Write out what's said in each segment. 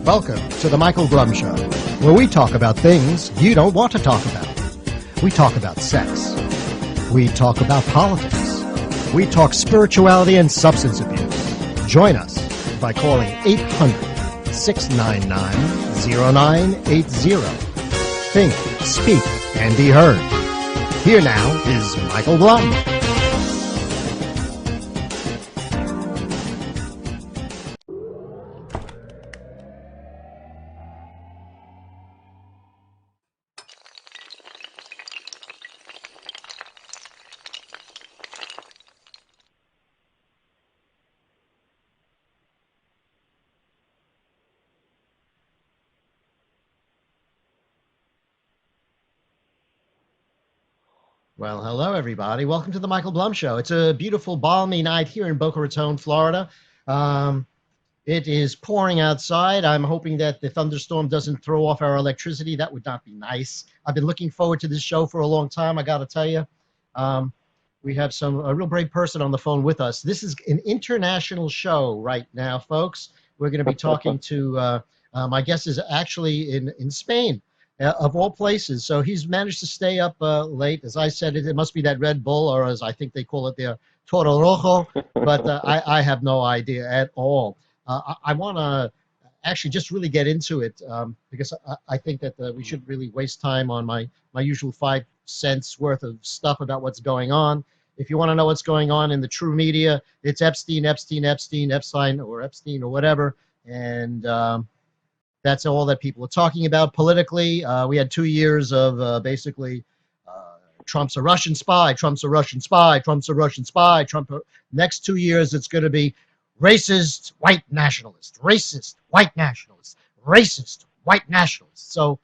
Welcome to the Michael Blum Show, where we talk about things you don't want to talk about. We talk about sex. We talk about politics. We talk spirituality and substance abuse. Join us by calling 800-699-0980. Think, speak, and be heard. Here now is Michael Blum. Well, hello, everybody. Welcome to the Michael Blum Show. It's a beautiful, balmy night here in Boca Raton, Florida. It is pouring outside. I'm hoping that the thunderstorm doesn't throw off our electricity. That would not be nice. I've been looking forward to this show for a long time, I got to tell you. We have a real brave person on the phone with us. This is an international show right now, folks. We're going to be talking to, my guest is actually in Spain. Of all places. So he's managed to stay up late. As I said, it must be that Red Bull, or as I think they call it there, Toro Rojo, but I have no idea at all. I want to actually just really get into it because I think that we shouldn't really waste time on my usual 5 cents worth of stuff about what's going on. If you want to know what's going on in the true media, it's Epstein, or whatever. And that's all that people are talking about politically. We had 2 years of basically Trump's a Russian spy, Trump's a Russian spy, Trump's a Russian spy, Next 2 years, it's going to be racist, white nationalist, racist, white nationalist, racist, white nationalist. So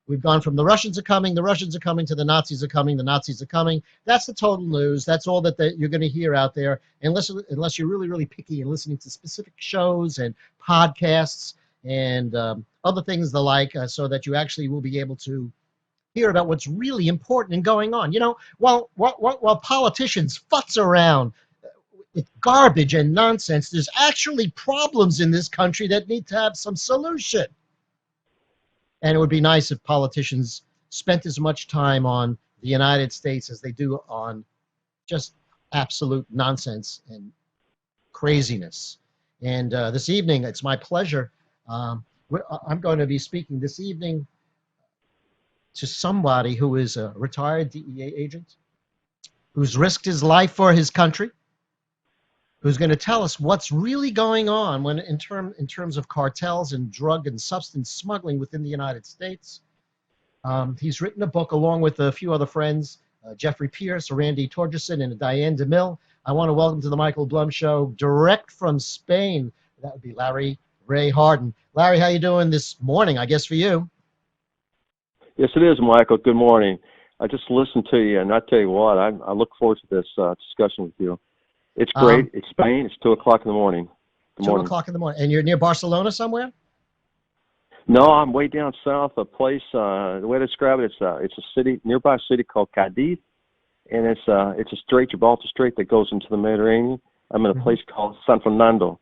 we've gone from the Russians are coming, to the Nazis are coming, the Nazis are coming. That's the total news. That's all that you're going to hear out there, unless you're really, really picky and listening to specific shows and podcasts and other things the like, so that you actually will be able to hear about what's really important and going on. You know, while politicians futz around with garbage and nonsense, there's actually problems in this country that need to have some solution. And it would be nice if politicians spent as much time on the United States as they do on just absolute nonsense and craziness. And this evening, it's my pleasure. I'm going to be speaking this evening to somebody who is a retired DEA agent, who's risked his life for his country, who's going to tell us what's really going on in terms of cartels and drug and substance smuggling within the United States. He's written a book along with a few other friends, Jeffrey Pierce, Randy Torgerson, and Diane DeMille. I want to welcome to the Michael Blum Show, direct from Spain. That would be Larry Ray Harden. Larry, how you doing this morning, I guess, for you? Yes, it is, Michael. Good morning. I just listened to you, and I tell you what, I look forward to this discussion with you. It's great. It's Spain. It's 2 o'clock in the morning. 2 o'clock in the morning. And you're near Barcelona somewhere? No, I'm way down south, a place, the way to describe it, it's a city, nearby city called Cadiz, and it's a strait, Gibraltar Strait, that goes into the Mediterranean. I'm in a place called San Fernando.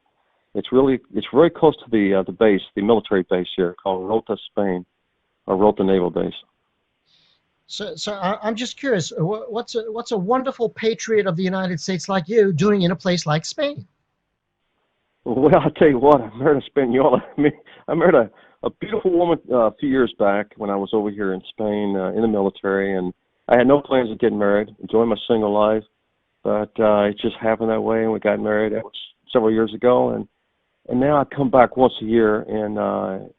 It's very close to the base, the military base here called Rota, Spain, or Rota Naval Base. So I'm just curious, what's a wonderful patriot of the United States like you doing in a place like Spain? Well, I'll tell you what, I married a Spaniola. I married a beautiful woman a few years back when I was over here in Spain in the military, and I had no plans of getting married, enjoying my single life, but it just happened that way, and we got married. That was several years ago, and now I come back once a year, and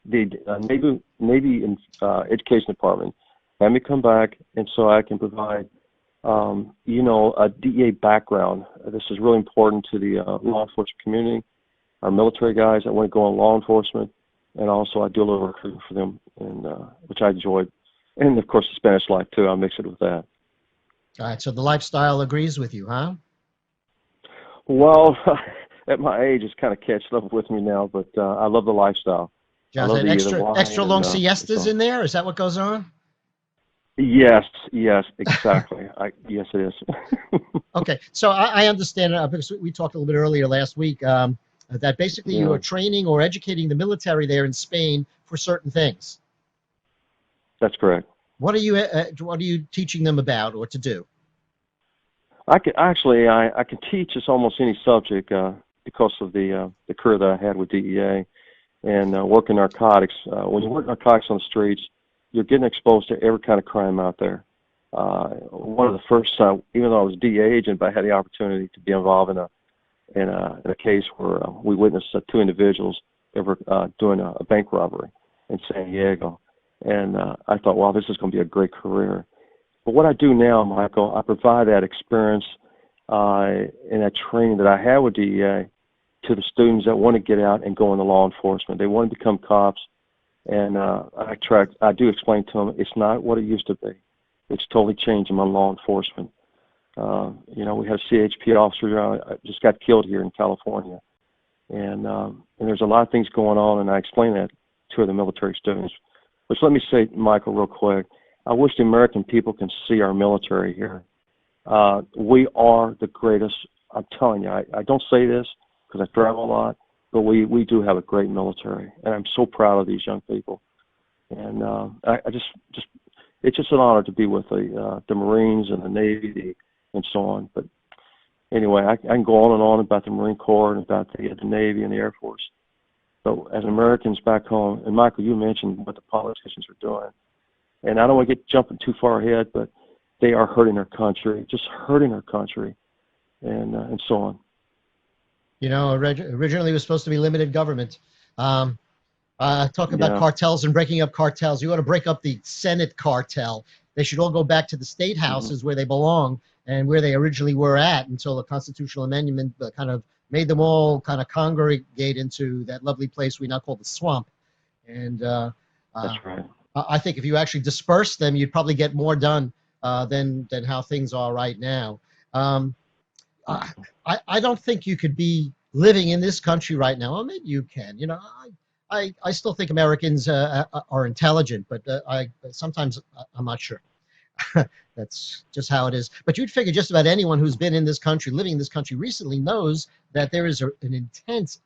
the Navy Education Department had me come back, and so I can provide, a DEA background. This is really important to the law enforcement community, our military guys that want to go on law enforcement, and also I do a little recruiting for them, and which I enjoyed. And, of course, the Spanish life, too. I'll mix it with that. All right, so the lifestyle agrees with you, huh? Well, at my age, it's kind of catching up with me now, but I love the lifestyle. Got extra long siestas in there? Is that what goes on? Yes, exactly. Yes, it is. Okay, so I understand because we talked a little bit earlier last week. that basically you are Yeah, training or educating the military there in Spain for certain things. that's correct. What are you teaching them about or to do? I can teach us almost any subject because of the career that I had with DEA and working narcotics. When you work narcotics on the streets, you're getting exposed to every kind of crime out there. One of the first, even though I was a DEA agent, but I had the opportunity to be involved in a case where we witnessed two individuals that were doing a bank robbery in San Diego, and I thought, wow, this is going to be a great career. But what I do now, Michael, I provide that experience and that training that I had with DEA to the students that want to get out and go into law enforcement. They want to become cops, and I do explain to them it's not what it used to be. It's totally changed among law enforcement. We had a CHP officer just got killed here in California, and there's a lot of things going on, and I explain that to the military students. But let me say, Michael, real quick, I wish the American people can see our military here. We are the greatest. I'm telling you, I don't say this because I travel a lot, but we do have a great military, and I'm so proud of these young people. And it's just an honor to be with the Marines and the Navy and so on. But anyway, I can go on and on about the Marine Corps and about the Navy and the Air Force. But as Americans back home, and Michael, you mentioned what the politicians are doing, and I don't want to get jumping too far ahead, but they are hurting our country, just hurting our country, and so on. Originally it was supposed to be limited government. Um, talk about Yeah. cartels and breaking up cartels. You ought to break up the Senate cartel. They should all go back to the state Hmm. houses where they belong and where they originally were at until the constitutional amendment kind of made them all kind of congregate into that lovely place we now call the swamp. And That's uh, right. I think if you actually disperse them, you'd probably get more done than how things are right now. Um, I, I don't think you could be living in this country right now. Well, maybe you can. I still think Americans are intelligent, but I sometimes I'm not sure. That's just how it is. But you'd figure just about anyone who's been in this country, living in this country recently, knows that there is an intense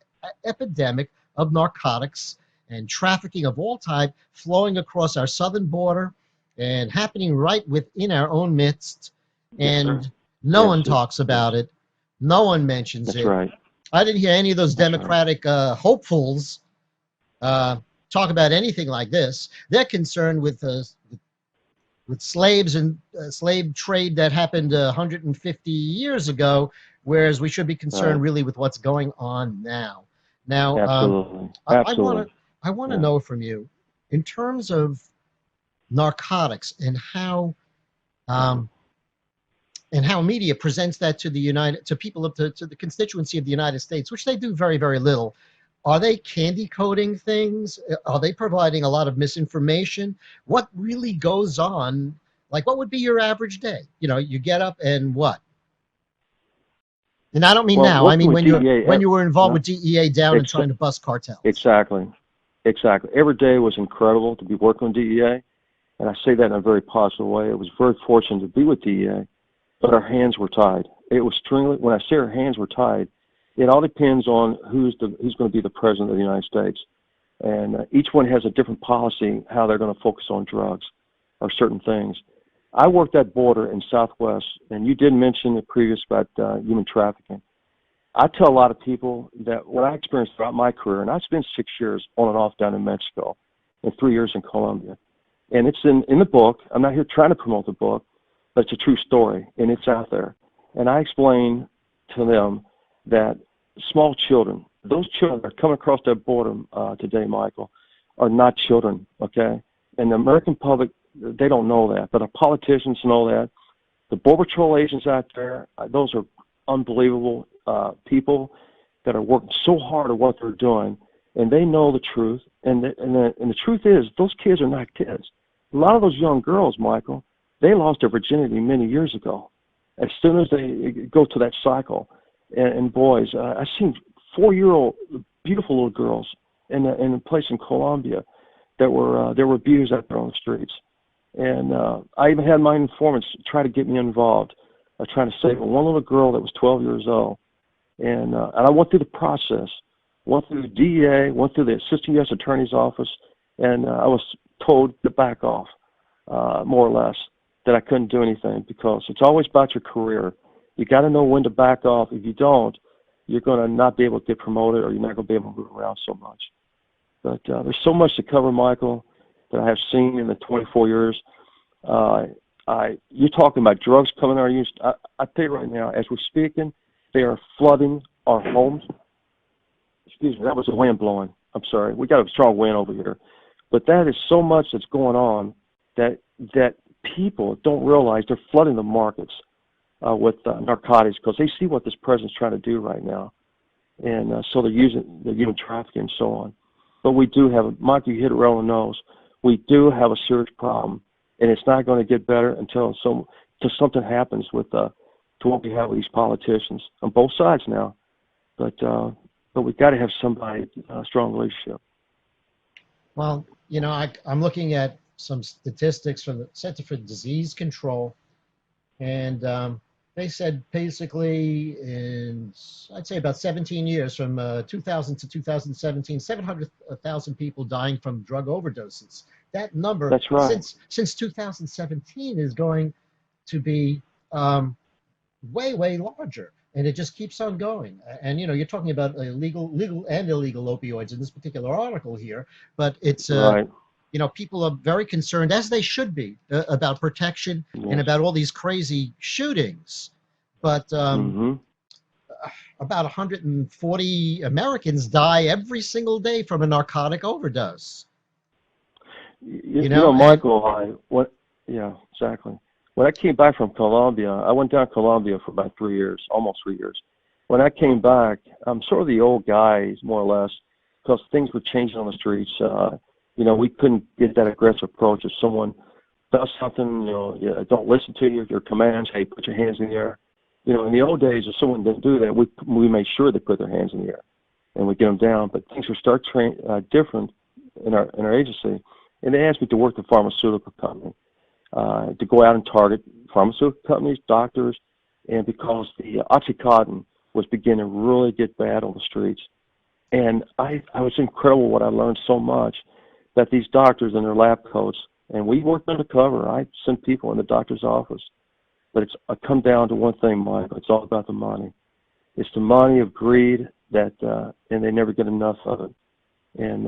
epidemic of narcotics and trafficking of all type flowing across our southern border and happening right within our own midst. Yes, sir. And no Yes, one it talks is. about it. No one mentions That's it. right. I didn't hear any of those That's right. Democratic hopefuls uh, talk about anything like this. They're concerned with slaves and slave trade that happened 150 years ago, whereas we should be concerned Right. really with what's going on now. Now, Absolutely. I want to Absolutely. Yeah. know from you, in terms of narcotics um, and how media presents that to the United to people to the constituency of the United States, which they do very very little. Are they candy coating things? Are they providing a lot of misinformation? What really goes on? Like, what would be your average day? You get up and what? And I don't mean Well, now. I working mean with DEA, when you were involved uh, with DEA down and ex- trying to bust cartels. exactly. Exactly. Every day was incredible to be working with DEA, and I say that in a very positive way. It was very fortunate to be with DEA, but our hands were tied. It was extremely. When I say our hands were tied, it all depends on who's going to be the president of the United States, and each one has a different policy how they're going to focus on drugs or certain things. I worked that border in Southwest, and you did mention the previous about human trafficking. I tell a lot of people that what I experienced throughout my career, and I spent 6 years on and off down in Mexico and 3 years in Colombia. And it's in the book. I'm not here trying to promote the book, but it's a true story, and it's out there. And I explain to them that small children, those children that are coming across that border today, Michael, are not children, okay? And the American public, they don't know that, but our politicians know that. The Border Patrol agents out there, those are unbelievable people that are working so hard at what they're doing, and they know the truth. And the truth is, those kids are not kids. A lot of those young girls, Michael, they lost their virginity many years ago. As soon as they go to that cycle, and boys, I've seen 4-year-old beautiful little girls in a place in Colombia that were abused out there on the streets. And I even had my informants try to get me involved, trying to save one little girl that was 12 years old. And I went through the process went through the DEA, went through the Assistant U.S. Attorney's Office, and I was told to back off, more or less, that I couldn't do anything because it's always about your career. You got to know when to back off. If you don't, you're going to not be able to get promoted, or you're not going to be able to move around so much. But there's so much to cover, Michael, that I have seen in the 24 years. You're talking about drugs coming out of use. I tell you right now, as we're speaking, they are flooding our homes. Excuse me, that was the wind blowing. I'm sorry. We got a strong wind over here. But that is so much that's going on that people don't realize they're flooding the markets with narcotics because they see what this president's trying to do right now. And so they're using trafficking and so on. But we do have, Mike, you hit it right on the nose. We do have a serious problem, and it's not going to get better until something happens with to what we have with these politicians on both sides now. But we've got to have somebody strong leadership. Well, you know, I'm looking at some statistics from the Center for Disease Control, and they said basically in, I'd say about 17 years, from 2000 to 2017, 700,000 people dying from drug overdoses. That number, that's right, since 2017 is going to be way, way larger. And it just keeps on going. And, you know, you're talking about legal and illegal opioids in this particular article here, but it's, right. you know, people are very concerned, as they should be, about protection Yes. and about all these crazy shootings. But about 140 Americans die every single day from a narcotic overdose. You know, Michael, yeah, exactly. When I came back from Colombia, I went down to Colombia for about 3 years, almost 3 years. When I came back, I'm sort of the old guy, more or less, because things were changing on the streets. You know, we couldn't get that aggressive approach. If someone does something, you know, don't listen to your commands, hey, put your hands in the air. You know, in the old days, if someone didn't do that, we made sure they put their hands in the air, and we get them down. But things were different in our agency, and they asked me to work the pharmaceutical company. To go out and target pharmaceutical companies, doctors, and because the Oxycontin was beginning to really get bad on the streets. And I was incredible what I learned so much, that these doctors in their lab coats, and we worked undercover. I sent people in the doctor's office. But it's come down to one thing, Michael. It's all about the money. It's the money of greed and they never get enough of it. And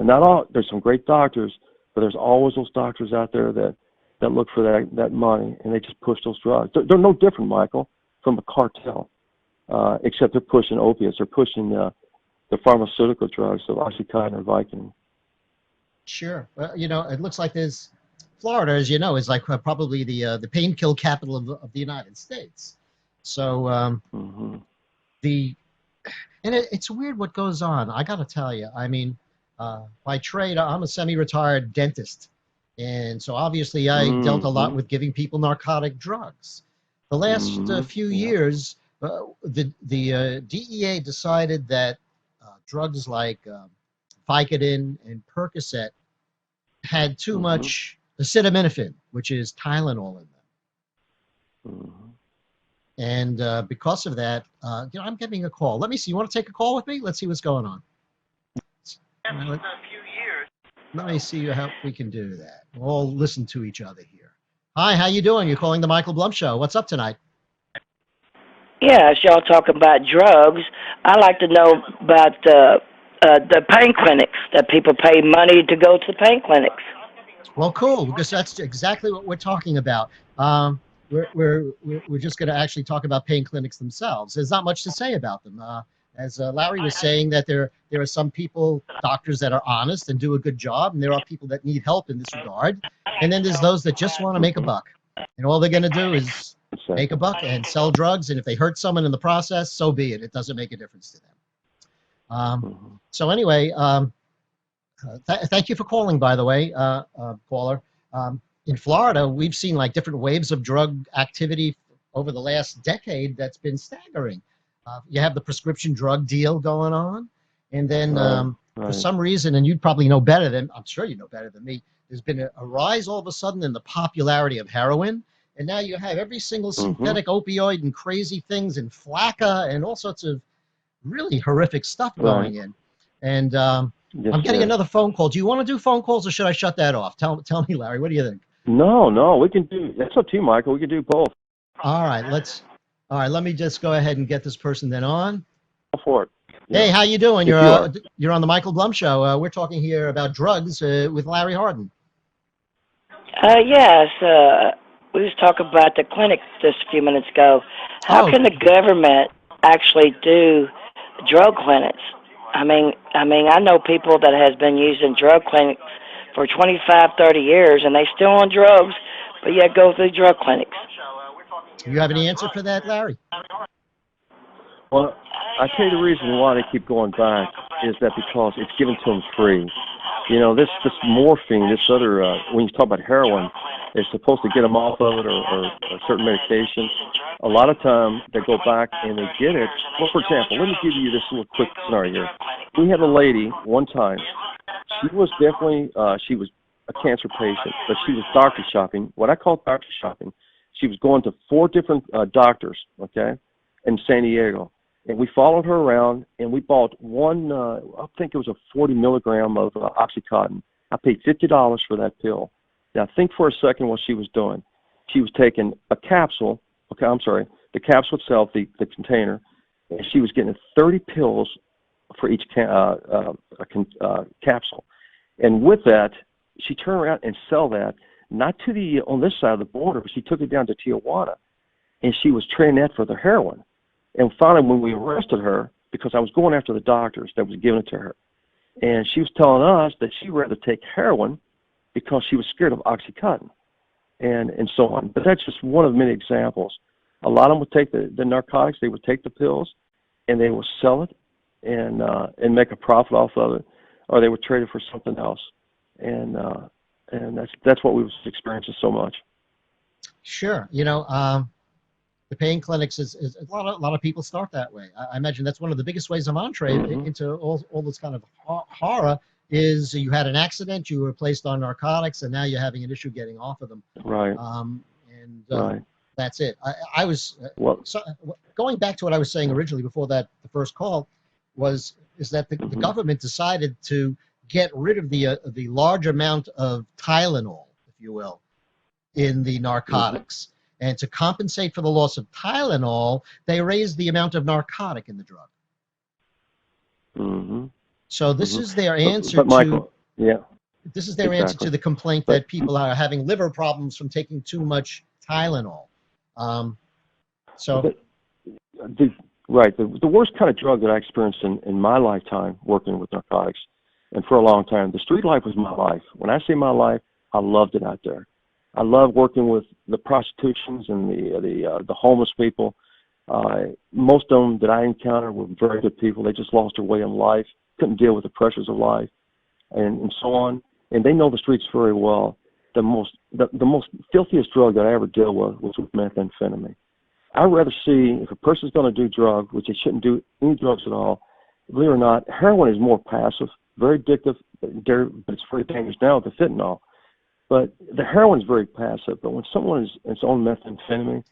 there's some great doctors, but there's always those doctors out there that look for that money, and they just push those drugs. They're no different, Michael, from a cartel, except they're pushing opiates. They're pushing the pharmaceutical drugs, so Oxycontin or Vicodin. Sure. Well, you know, it looks like there's Florida, as you know, is like probably the pain kill capital of the United States. So it's weird what goes on. I got to tell you. I mean, by trade, I'm a semi-retired dentist. And so obviously I dealt a lot with giving people narcotic drugs. The last few years, the DEA decided that drugs like Vicodin and Percocet had too much acetaminophen, which is Tylenol in them. And because of that, you know, I'm getting a call. Let me see. You want to take a call with me? Let's see what's going on. Let me see how we can do that. We'll all listen to each other here. Hi, how you doing? You're calling the Michael Blum Show. What's up tonight? Yeah, as y'all talking about drugs, I like to know about the pain clinics, that people pay money to go to the pain clinics. Well, cool, because that's exactly what we're talking about. We're just going to actually talk about pain clinics themselves. There's not much to say about them. As Larry was saying, that there are some people, doctors, that are honest and do a good job, and there are people that need help in this regard. And then there's those that just want to make a buck. And all they're going to do is make a buck and sell drugs. And if they hurt someone in the process, so be it. It doesn't make a difference to them. So anyway, thank you for calling, by the way, caller. In Florida, we've seen like different waves of drug activity over the last decade that's been staggering. You have the prescription drug deal going on, and then for some reason, and you'd probably know better than, I'm sure you know better than me, there's been a rise all of a sudden in the popularity of heroin, and now you have every single synthetic opioid and crazy things and flakka and all sorts of really horrific stuff going in. And Yes, I'm it getting is. another phone call. Do you want to do phone calls, or should I shut that off? Tell me, Larry. What do you think? No, we can do. That's up to you, Michael. We can do both. All right, let me just go ahead and get this person then on. Go for it. Hey, Yeah, how you doing? if you are. You're on the Michael Blum Show. We're talking here about drugs with Larry Harden. Yes, we was talking about the clinic just a few minutes ago. How Oh, can the government actually do drug clinics? I know people that has been using drug clinics for 25, 30 years, and they still on drugs, but yet go through drug clinics. you have any answer for that, Larry? Well, I tell you the reason why they keep going back is that because it's given to them free. You know, this morphine, this other, when you talk about heroin, is supposed to get them off of it or a certain medication. A lot of time they go back and they get it. Well, for example, let me give you this little quick scenario here. We had a lady one time. She was definitely, she was a cancer patient, but she was doctor shopping. What I call doctor shopping. She was going to 4 different doctors, okay, in San Diego. And we followed her around, and we bought one, I think it was a 40 milligram of Oxycontin. I paid $50 for that pill. Now, think for a second what she was doing. She was taking a capsule, the capsule itself, the container, and she was getting 30 pills for each capsule. And with that, she turned around and sell that, not to the, on this side of the border, but she took it down to Tijuana, and she was trading that for the heroin. And finally, when we arrested her, because I was going after the doctors that was giving it to her, and she was telling us that she'd rather take heroin because she was scared of Oxycontin, and so on. But that's just one of many examples. A lot of them would take the narcotics, they would take the pills, and they would sell it and make a profit off of it, or they would trade it for something else. And that's what we was experiencing so much. Sure. The pain clinics is a lot of people start that way. I imagine that's one of the biggest ways of entree into all this kind of horror is you had an accident, you were placed on narcotics, and now you're having an issue getting off of them. Right. Right. That's it. I was going back to what I was saying originally before the first call is that the government decided to get rid of the large amount of Tylenol, if you will, in the narcotics. And to compensate for the loss of Tylenol, they raised the amount of narcotic in the drug. So this is their answer but Michael, this is their answer to the complaint that people are having liver problems from taking too much Tylenol. The worst kind of drug that I experienced in my lifetime working with narcotics, and for a long time, the street life was my life. When I say my life, I loved it out there. I love working with the prostitutions and the homeless people. Most of them that I encountered were very good people. They just lost their way in life, couldn't deal with the pressures of life, and so on. And they know the streets very well. The most filthiest drug that I ever dealt with was methamphetamine. I'd rather see if a person's going to do drugs, which they shouldn't do any drugs at all. Believe it or not, heroin is more passive, very addictive, but it's very dangerous now with the fentanyl. But the heroin is very passive. But when someone is on methamphetamine,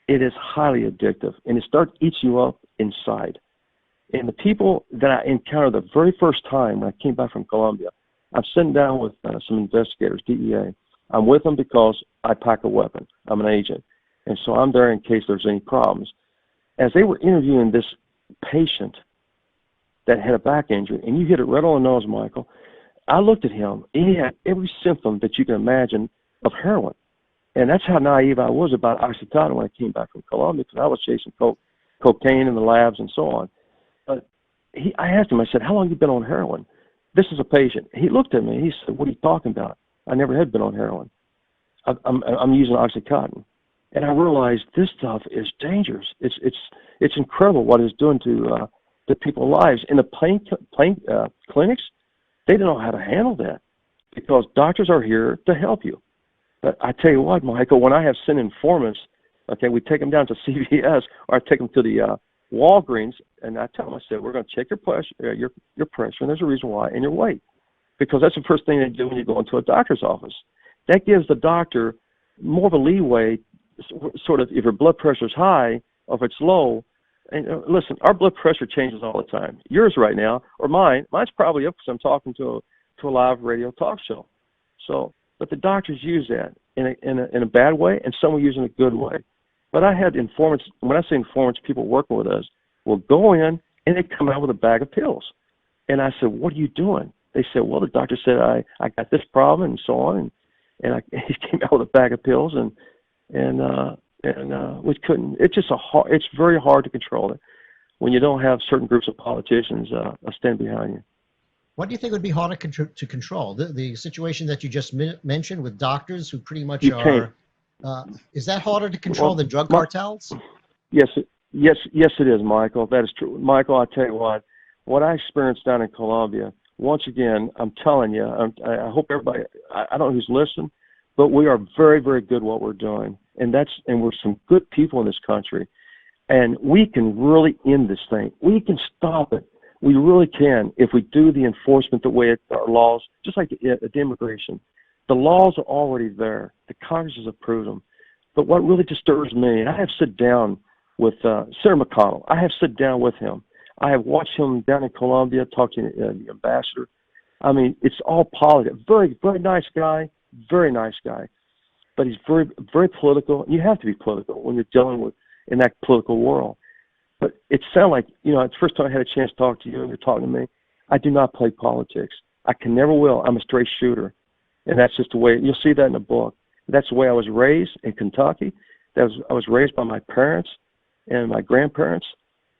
it is highly addictive, and it starts eating you up inside. And the people that I encountered the very first time when I came back from Colombia, I'm sitting down with some investigators, DEA. I'm with them because I pack a weapon. I'm an agent. And so I'm there in case there's any problems. As they were interviewing this patient that had a back injury, and you hit it right on the nose, Michael, I looked at him, and he had every symptom that you can imagine of heroin. And that's how naive I was about Oxycontin when I came back from Colombia, because I was chasing cocaine in the labs and so on. But I asked him, I said, how long have you been on heroin? This is a patient. He looked at me, and he said, what are you talking about? I never had been on heroin. I'm using Oxycontin. And I realized this stuff is dangerous. It's incredible what it's doing to people's lives. In the clinics, they don't know how to handle that because doctors are here to help you. But I tell you what, Michael, when I have sent informants, okay, we take them down to CVS or I take them to the Walgreens, and I tell them, I said, we're going to check your pressure, and there's a reason why, and your weight, because that's the first thing they do when you go into a doctor's office. That gives the doctor more of a leeway, sort of, if your blood pressure is high or if it's low, And listen, our blood pressure changes all the time. Yours right now, or mine's probably up because I'm talking to a live radio talk show. So, but the doctors use that in a bad way, and some will use it in a good way. But I had informants. When I say informants, people working with us will go in and they come out with a bag of pills. And I said, "What are you doing?" They said, "Well, the doctor said I got this problem and so on." And he came out with a bag of pills and we couldn't. It's just it's very hard to control it when you don't have certain groups of politicians stand behind you. What do you think would be harder to control? The situation that you just mentioned with doctors who pretty much You are, can't. is that harder to control than drug cartels? Yes, it is, Michael. That is true. Michael, I tell you what I experienced down in Colombia, once again, I'm telling you, I hope everybody, I don't know who's listening, but we are very, very good at what we're doing. And we're some good people in this country. And we can really end this thing. We can stop it. We really can if we do the enforcement the way our laws, just like the immigration. The laws are already there. The Congress has approved them. But what really disturbs me, and I have sit down with Senator McConnell. I have sit down with him. I have watched him down in Colombia talking to the ambassador. I mean, it's all politics. Very, very nice guy. Very nice guy. But he's very, very political. You have to be political when you're dealing with in that political world. But it sounded like, it's the first time I had a chance to talk to you and you're talking to me. I do not play politics. I can never will. I'm a straight shooter. And that's just the way, you'll see that in the book. That's the way I was raised in Kentucky. I was raised by my parents and my grandparents.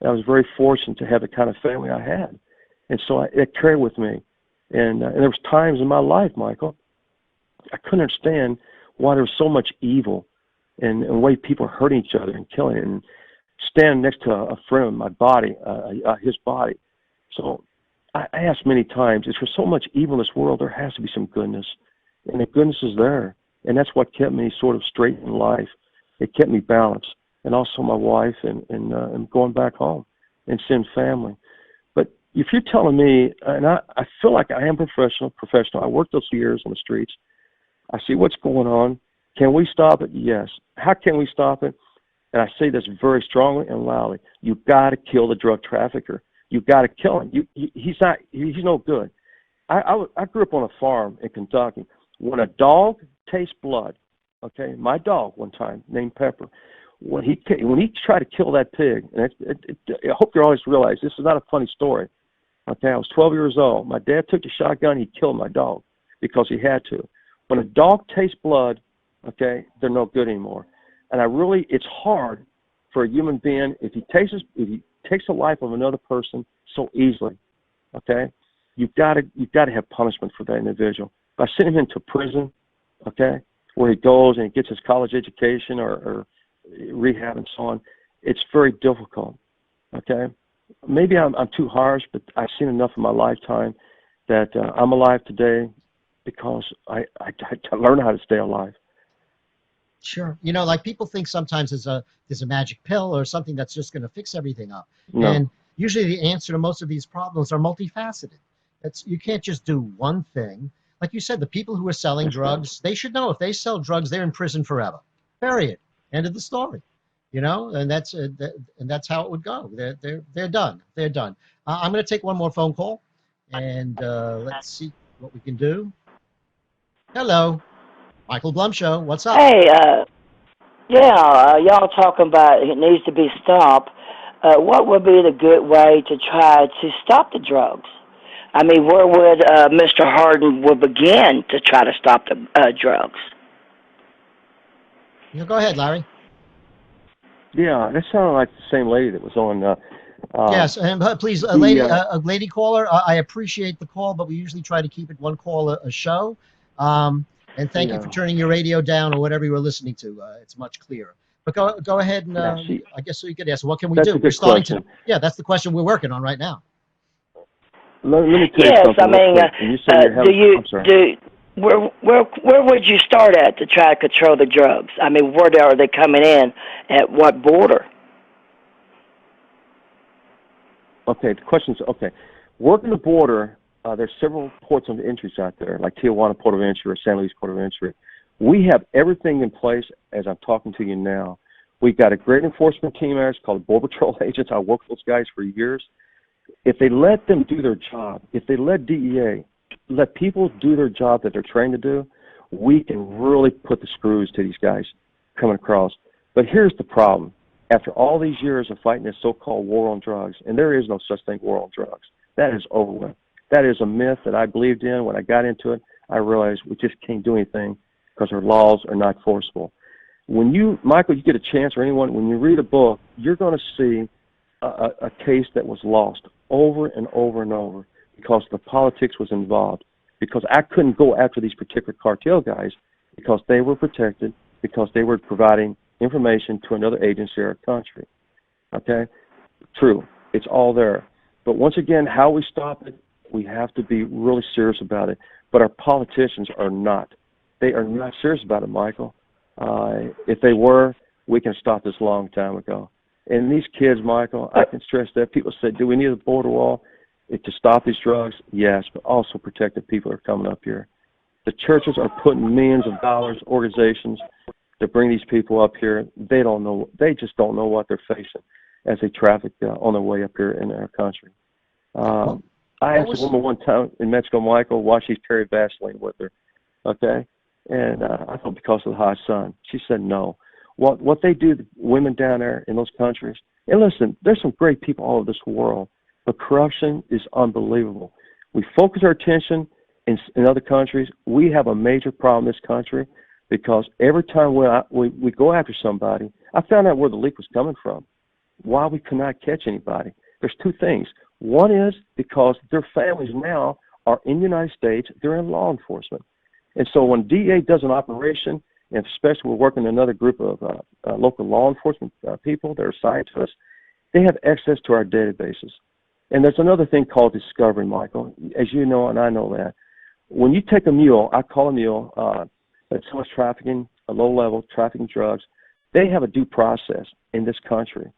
I was very fortunate to have the kind of family I had. And so it carried with me. And there was times in my life, Michael, I couldn't understand why there was so much evil and the way people are hurting each other and killing it. And stand next to a friend, my body, his body. So I asked many times, is there so much evil in this world? There has to be some goodness. And the goodness is there. And that's what kept me sort of straight in life. It kept me balanced. And also my wife and going back home and seeing family. But if you're telling me, and I feel like I am professional. I worked those years on the streets. I see what's going on. Can we stop it? Yes. How can we stop it? And I say this very strongly and loudly. You've got to kill the drug trafficker. You've got to kill him. He's no good. I grew up on a farm in Kentucky. When a dog tastes blood, okay, my dog one time named Pepper, when he tried to kill that pig, and I hope you always realize this is not a funny story. Okay, I was 12 years old. My dad took the shotgun. He killed my dog because he had to. When a dog tastes blood, okay, they're no good anymore. And it's hard for a human being if he takes the life of another person so easily. Okay, you've got to have punishment for that individual. By sending him into prison, okay, where he goes and he gets his college education or rehab and so on, it's very difficult. Okay, maybe I'm too harsh, but I've seen enough in my lifetime that I'm alive today because I learned how to stay alive. Sure. Like people think sometimes there's a magic pill or something that's just going to fix everything up. No. And usually the answer to most of these problems are multifaceted. You can't just do one thing. Like you said, the people who are selling drugs, they should know if they sell drugs, they're in prison forever. Period. End of the story. And that's how it would go. They're done. They're done. I'm going to take one more phone call, and let's see what we can do. Hello. Michael Blum Show. What's up? Hey, y'all talking about it needs to be stopped. What would be the good way to try to stop the drugs? I mean, where would Mr. Harden would begin to try to stop the drugs? Go ahead, Larry. Yeah, that sounded like the same lady that was on. Yes, and please, a lady caller. I appreciate the call, but we usually try to keep it one call a show. And thank you for turning your radio down or whatever you were listening to. It's much clearer. But go ahead and I guess so you could ask, what can we do? We're starting question. That's the question we're working on right now. Let me tell you something. Where would you start at to try to control the drugs? I mean, where are they coming in? At what border? Okay, the question's okay. Working the border. There's several ports of entries out there, like Tijuana Port of Entry or San Luis Port of Entry. We have everything in place as I'm talking to you now. We've got a great enforcement team there. It's called Border Patrol agents. I worked with those guys for years. If they let them do their job, if they let DEA, let people do their job that they're trained to do, we can really put the screws to these guys coming across. But here's the problem. After all these years of fighting this so-called war on drugs, and there is no such thing war on drugs, that is over with. That is a myth that I believed in. When I got into it, I realized we just can't do anything because our laws are not forcible. When you, Michael, you get a chance, or anyone, when you read a book, you're going to see a case that was lost over and over and over because the politics was involved. Because I couldn't go after these particular cartel guys because they were protected, because they were providing information to another agency or country. Okay? True. It's all there. But once again, how we stop it, we have to be really serious about it. But our politicians are not. They are not serious about it, Michael. If they were, we can stop this a long time ago. And these kids, Michael, I can stress that. People say, do we need a border wall to stop these drugs? Yes, but also protect the people that are coming up here. The churches are putting millions of dollars, organizations, to bring these people up here. They don't know. They just don't know what they're facing as they traffic on their way up here in our country. I asked a woman one time in Mexico, Michael, why she's carried Vaseline with her. Okay? And I thought because of the hot sun. She said no. What they do, the women down there in those countries, and listen, there's some great people all over this world, but corruption is unbelievable. We focus our attention in other countries. We have a major problem in this country because every time we go after somebody, I found out where the leak was coming from, why we could not catch anybody. There's two things. One is because their families now are in the United States, they're in law enforcement. And so when DEA does an operation, and especially we're working in another group of local law enforcement people that are assigned to us, they have access to our databases. And there's another thing called discovery, Michael. As you know, and I know that, when you take a mule, I call a mule, that's someone's trafficking, a low-level trafficking drugs, they have a due process in this country.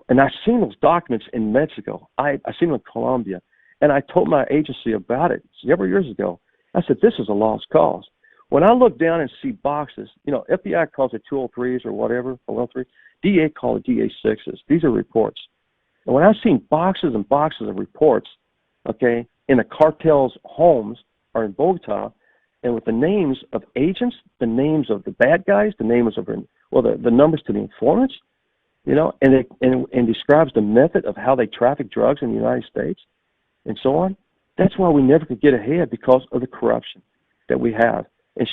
And I've seen those documents in Mexico. I've seen them in Colombia. And I told my agency about it several years ago. I said, this is a lost cause. When I look down and see boxes, FBI calls it 203s or whatever, 103, DA call it DA6s. These are reports. And when I've seen boxes and boxes of reports, okay, in the cartel's homes or in Bogota, and with the names of agents, the names of the bad guys, the names of, the numbers to the informants, and describes the method of how they traffic drugs in the United States and so on. That's why we never could get ahead because of the corruption that we have. And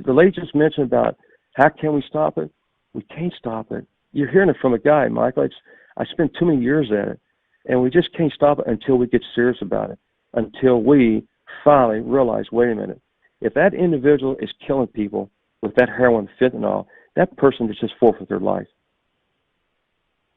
the lady just mentioned about how can we stop it? We can't stop it. You're hearing it from a guy, Michael. I spent too many years at it, and we just can't stop it until we get serious about it, until we finally realize, wait a minute, if that individual is killing people with that heroin fentanyl, that person has just forfeited their life.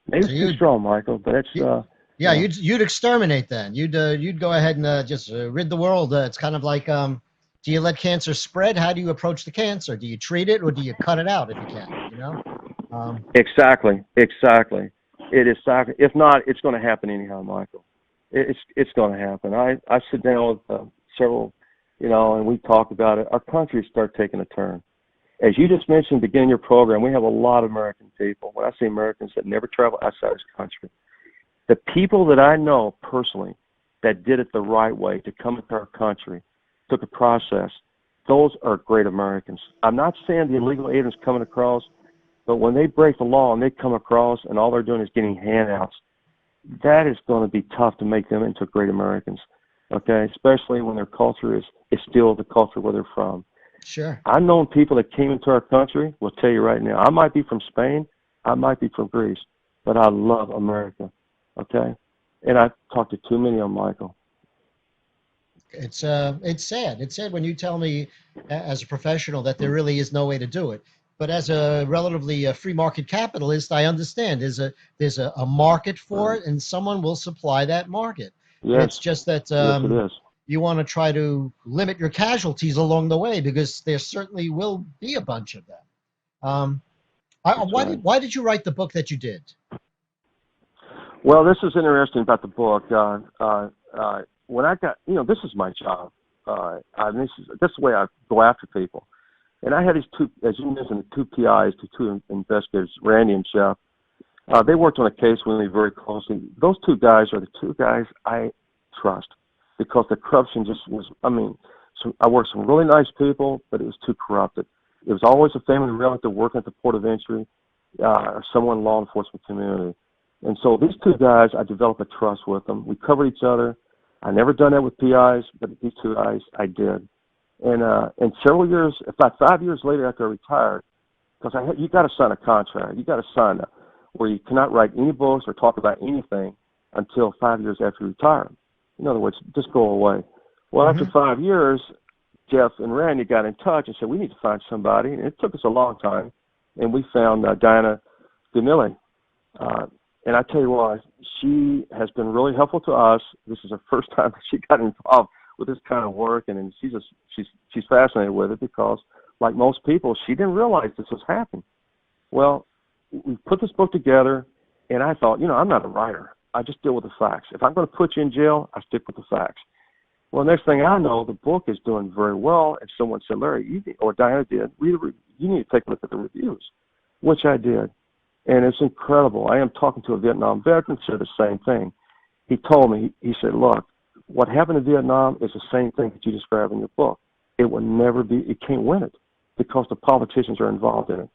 Maybe it's too strong, Michael, but it's... Yeah, you'd exterminate then. You'd go ahead and just rid the world. It's kind of like, do you let cancer spread? How do you approach the cancer? Do you treat it or do you cut it out if you can? Exactly. It is. If not, it's going to happen anyhow, Michael. It's going to happen. I sit down with several, and we talk about it. Our country start taking a turn. As you just mentioned, beginning your program, we have a lot of American people. When I say Americans that never travel outside this country, the people that I know personally that did it the right way to come into our country, took a process, those are great Americans. I'm not saying the illegal aliens coming across, but when they break the law and they come across and all they're doing is getting handouts, that is going to be tough to make them into great Americans, okay, especially when their culture is still the culture where they're from. Sure. I've known people that came into our country, will tell you right now, I might be from Spain, I might be from Greece, but I love America. Okay, and I've talked to too many of them, Michael. It's sad. It's sad when you tell me, as a professional, that there really is no way to do it. But as a relatively free market capitalist, I understand there's a market for it, and someone will supply that market. Yes. It's just that yes, it is. You want to try to limit your casualties along the way because there certainly will be a bunch of them. Why did you write the book that you did? Well, this is interesting about the book. When I got, this is my job. This is the way I go after people. And I had these two, as you mentioned, the two PIs, the two investigators, Randy and Jeff. They worked on a case with me very closely. Those two guys are the two guys I trust because the corruption just was, I worked with some really nice people, but it was too corrupted. It was always a family relative working at the port of entry or someone in the law enforcement community. And so these two guys, I developed a trust with them. We covered each other. I never done that with PIs, but these two guys, I did. And several years, about 5 years later after I retired, because you got to sign a contract. You got to sign where you cannot write any books or talk about anything until 5 years after you retire. In other words, just go away. Well, after 5 years, Jeff and Randy got in touch and said, we need to find somebody. And it took us a long time. And we found Diana DeMille. And I tell you what, she has been really helpful to us. This is the first time that she got involved with this kind of work, and she's fascinated with it because, like most people, she didn't realize this was happening. Well, we put this book together, and I thought, I'm not a writer. I just deal with the facts. If I'm going to put you in jail, I stick with the facts. Well, next thing I know, the book is doing very well, and someone said, Larry, or Diana did, you need to take a look at the reviews, which I did. And it's incredible. I am talking to a Vietnam veteran, said the same thing. He told me, he said, look, what happened in Vietnam is the same thing that you describe in your book. It will never be, it can't win it because the politicians are involved in it.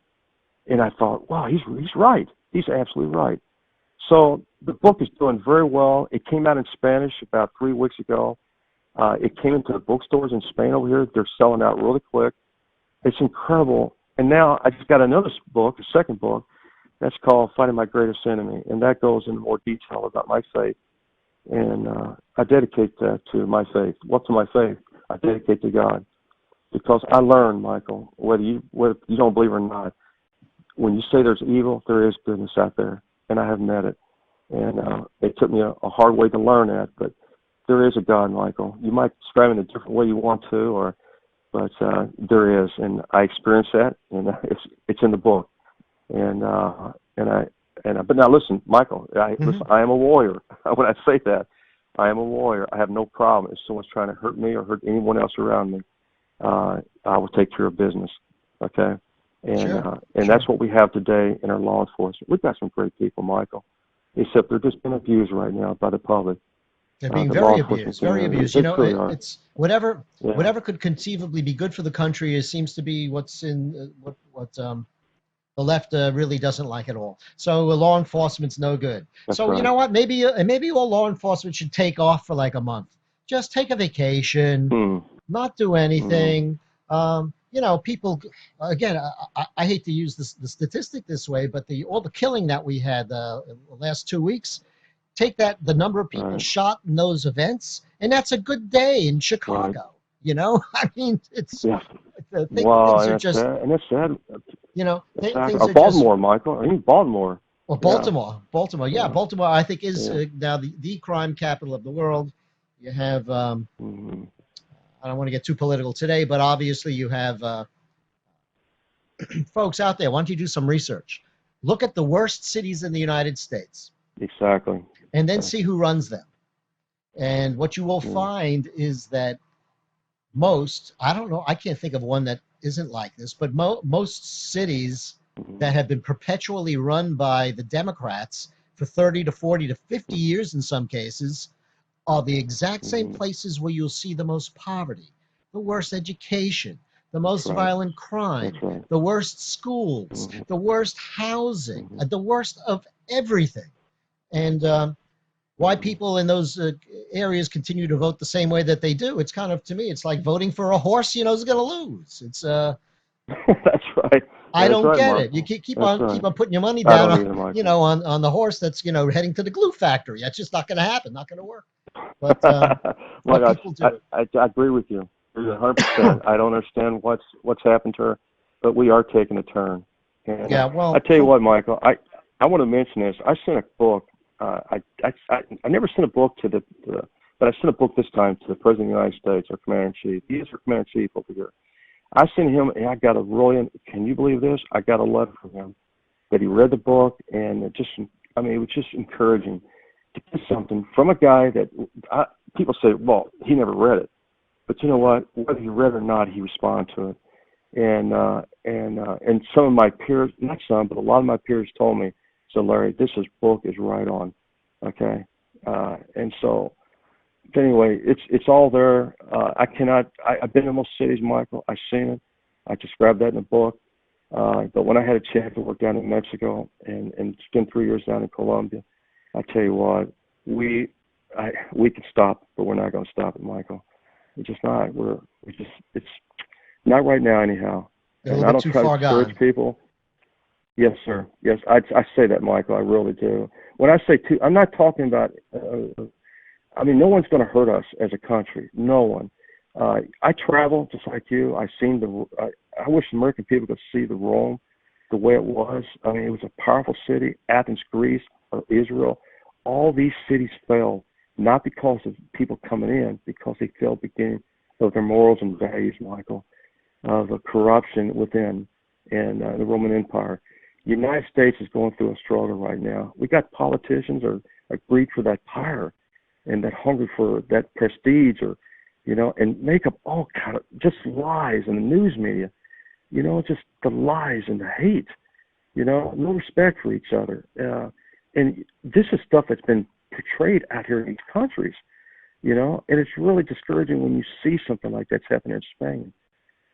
And I thought, wow, he's right. He's absolutely right. So the book is doing very well. It came out in Spanish about 3 weeks ago. It came into the bookstores in Spain over here. They're selling out really quick. It's incredible. And now I just got another book, a second book, that's called Fighting My Greatest Enemy. And that goes into more detail about my faith. And I dedicate that to my faith. What to my faith? I dedicate to God. Because I learned, Michael, whether you don't believe or not, when you say there's evil, there is goodness out there. And I have met it. And it took me a hard way to learn that, but there is a God, Michael. You might describe it in a different way you want to, but there is, and I experienced that, and it's in the book. But now listen, Michael, listen, I am a warrior. When I say that, I am a warrior. I have no problem if someone's trying to hurt me or hurt anyone else around me. I will take care of business. Okay, and that's what we have today in our law enforcement. We've got some great people, Michael, except they're just being abused right now by the public. They're being very abused, very abused. It's whatever could conceivably be good for the country seems to be what's in what the left really doesn't like at all. So law enforcement's no good. That's so right. You know what? Maybe all law enforcement should take off for like a month. Just take a vacation, not do anything. People. Again, I hate to use the statistic this way, but all the killing that we had the last 2 weeks. Take the number of people shot in those events, and that's a good day in Chicago. Right. I mean, it's things are just sad. And that's sad. Things are Baltimore, just, Michael. I mean, Baltimore. Well, Baltimore. Yeah, Baltimore. I think is now the crime capital of the world. You have I don't want to get too political today, but obviously you have folks out there. Why don't you do some research? Look at the worst cities in the United States. Exactly. And then see who runs them. And what you will find is that I don't know, I can't think of one that isn't like this, but most cities that have been perpetually run by the Democrats for 30 to 40 to 50 years in some cases are the exact same places where you'll see the most poverty, the worst education, the most violent crime, the worst schools, the worst housing, the worst of everything. And why people in those areas continue to vote the same way that they do, it's kind of, to me, it's like voting for a horse is going to lose. It's That's right. I don't get Michael. it. You keep on putting your money down on the horse that's heading to the glue factory. That's just not going to happen. Not going to work. But people do. I agree with you 100%. I don't understand what's happened to her, but we are taking a turn. And, I tell you what, Michael, I want to mention this. I sent a book. I never sent a book but I sent a book this time to the President of the United States, our Commander-in-Chief. He is our Commander-in-Chief over here. I sent him, and I got can you believe this? I got a letter from him that he read the book, and it was just encouraging to get something from a guy that people say, well, he never read it. But you know what? Whether he read it or not, he responded to it. And some of my peers, not some, but a lot of my peers told me, so Larry, book is right on, okay. And so anyway, it's all there. I've been in most cities, Michael. I've seen it. I described that in the book. But when I had a chance to work down in Mexico and spend 3 years down in Colombia, I tell you what, we can stop, but we're not going to stop it, Michael. We're just not. It's not right now, anyhow. They're a And little I bit don't too try to far discourage gone. people. Yes, sir. Yes, I say that, Michael. I really do. When I say I'm not talking about. I mean, no one's going to hurt us as a country. No one. I travel just like you. I've seen I wish American people could see the Rome, the way it was. I mean, it was a powerful city. Athens, Greece, or Israel. All these cities fell not because of people coming in, because they fell beginning of their morals and values, Michael, of the corruption within and the Roman Empire. The United States is going through a struggle right now. We got politicians are greed for that power and that hunger for that prestige, or and make up all kind of just lies in the news media, just the lies and the hate, no respect for each other. And this is stuff that's been portrayed out here in these countries, and it's really discouraging when you see something like that's happening in Spain.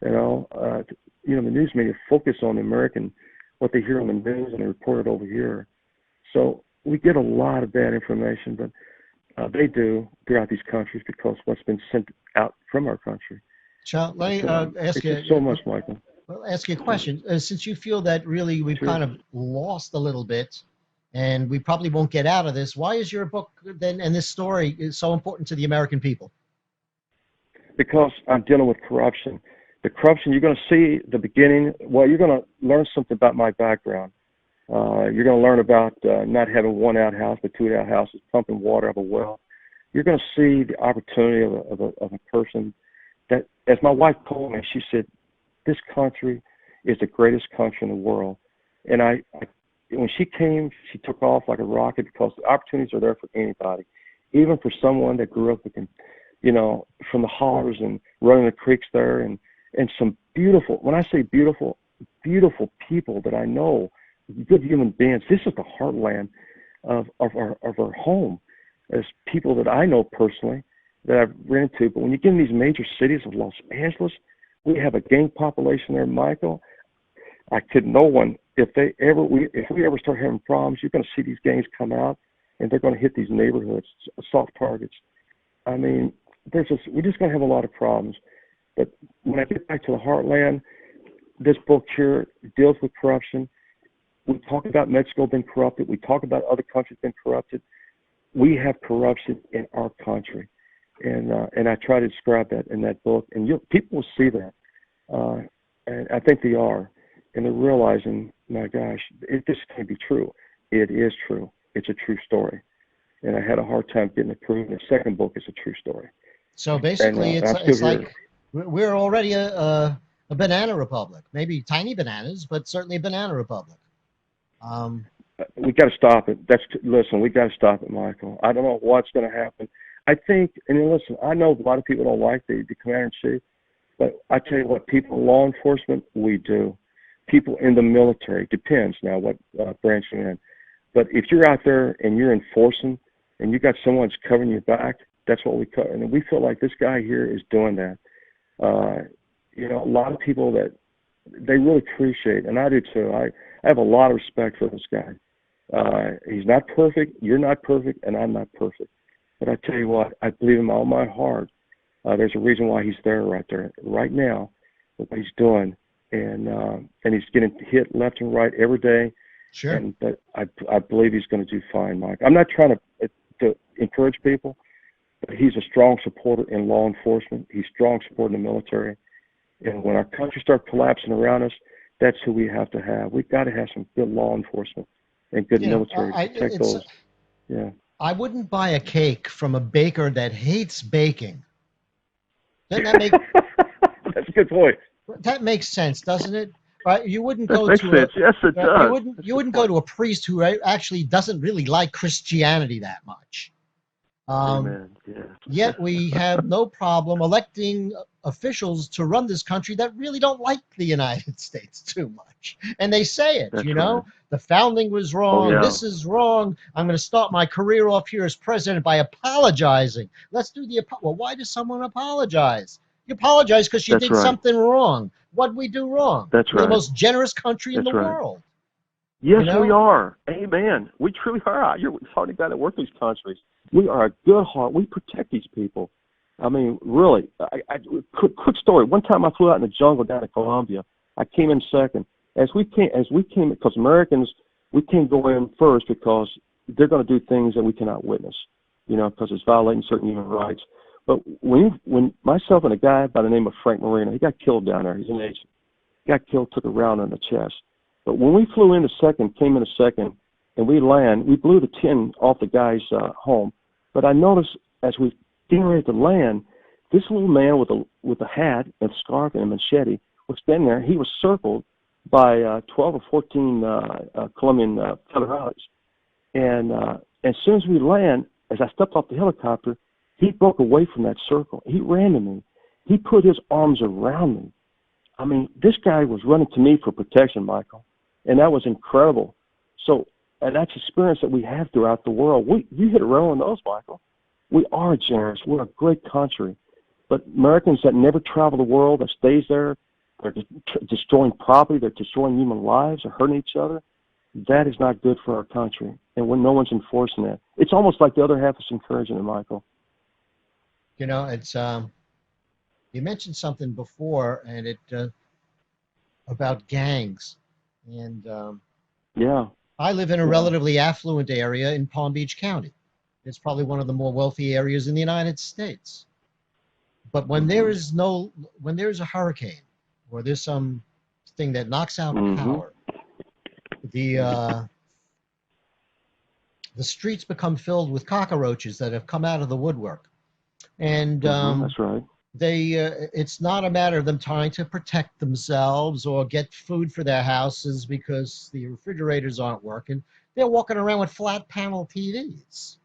The news media focus on the American, what they hear on the news, and they report it over here. So we get a lot of bad information, but they do throughout these countries because what's been sent out from our country. Charles, let me ask it's you. just so much, Michael. Well, ask you a question. Since you feel that really we've Sure. kind of lost a little bit, and we probably won't get out of this, why is your book then and this story is so important to the American people? Because I'm dealing with corruption. The corruption, you're going to see the beginning. Well, you're going to learn something about my background. You're going to learn about not having one outhouse, but two outhouses, pumping water out of a well. You're going to see the opportunity of a person that, as my wife told me, she said, this country is the greatest country in the world. And when she came, she took off like a rocket because the opportunities are there for anybody, even for someone that grew up in, from the hollers and running the creeks there, and some beautiful, when I say beautiful, beautiful people that I know, good human beings. This is the heartland of our home, as people that I know personally that I've ran into. But when you get in these major cities of Los Angeles, we have a gang population there, Michael. I kid no one. If we ever start having problems, you're going to see these gangs come out, and they're going to hit these neighborhoods, soft targets. I mean, we're just going to have a lot of problems. But when I get back to the heartland, this book here deals with corruption. We talk about Mexico being corrupted. We talk about other countries being corrupted. We have corruption in our country, and I try to describe that in that book. And people will see that, and I think they are, and they're realizing, my gosh, this can't be true. It is true. It's a true story, and I had a hard time getting it proven. The second book is a true story. So basically, And, it's like we're already a banana republic. Maybe tiny bananas, but certainly a banana republic. We got to stop it. Listen, we got to stop it, Michael. I don't know what's going to happen. I think, and listen, I know a lot of people don't like the commander-in-chief, but I tell you what, people in law enforcement, we do. People in the military, depends now what branch you're in. But if you're out there and you're enforcing and you got someone that's covering your back, that's what we cover. And we feel like this guy here is doing that. A lot of people that they really appreciate, and I do too. I have a lot of respect for this guy. He's not perfect, you're not perfect, and I'm not perfect. But I tell you what, I believe in all my heart. There's a reason why he's there right now, what he's doing. And he's getting hit left and right every day. Sure. But I believe he's going to do fine, Mike. I'm not trying to encourage people, but he's a strong supporter in law enforcement. He's a strong supporter in the military. And when our country starts collapsing around us, that's who we have to have. We've got to have some good law enforcement and good military to protect those. Yeah. I wouldn't buy a cake from a baker that hates baking. Doesn't that make That's a good point. that makes sense, doesn't it? Right? You wouldn't go Makes to sense. Yes, it does. you wouldn't go to a priest who actually doesn't really like Christianity that much. Amen. Yeah. Yet we have no problem electing officials to run this country that really don't like the United States too much. And they say it, That's you right. know, the founding was Oh wrong. yeah. This is wrong. I'm going to start my career off here as president by apologizing. Let's do well, why does someone apologize? You apologize because you That's did right. something wrong. What did we do wrong? That's We're the right. most generous country in the That's right. world. Yes, You we know, are. Amen. We truly are. You're talking about it. Work these countries. We are a good heart. We protect these people. I mean, really. Quick story. One time I flew out in the jungle down in Colombia. I came in second. As we came, because Americans, we can't go in first because they're going to do things that we cannot witness. You know, because it's violating certain human rights. But when myself and a guy by the name of Frank Marino, he got killed down there. He's an agent. He got killed, took a round in the chest. But when we flew in second, came in second, and we blew the tin off the guy's home. But I noticed as we getting ready to land, this little man with a hat and a scarf and a machete was standing there. He was circled by 12 or 14 Colombian federales. And as soon as we land, as I stepped off the helicopter, he broke away from that circle. He ran to me. He put his arms around me. I mean, this guy was running to me for protection, Michael, and that was incredible. So, and that's experience that we have throughout the world. You hit a row on those, Michael. We are generous. We're a great country. But Americans that never travel the world, that stays there, they're destroying property, they're destroying human lives, they're hurting each other. That is not good for our country. And when no one's enforcing that, it's almost like the other half is encouraging it, Michael. you know, it's you mentioned something before, and it about gangs, and Yeah. I live in a Yeah. relatively affluent area in Palm Beach County. It's probably one of the more wealthy areas in the United States. But when when there's a hurricane or there's some thing that knocks out power, the the streets become filled with cockroaches that have come out of the woodwork, and That's right. it's not a matter of them trying to protect themselves or get food for their houses because the refrigerators aren't working. They're walking around with flat panel TVs.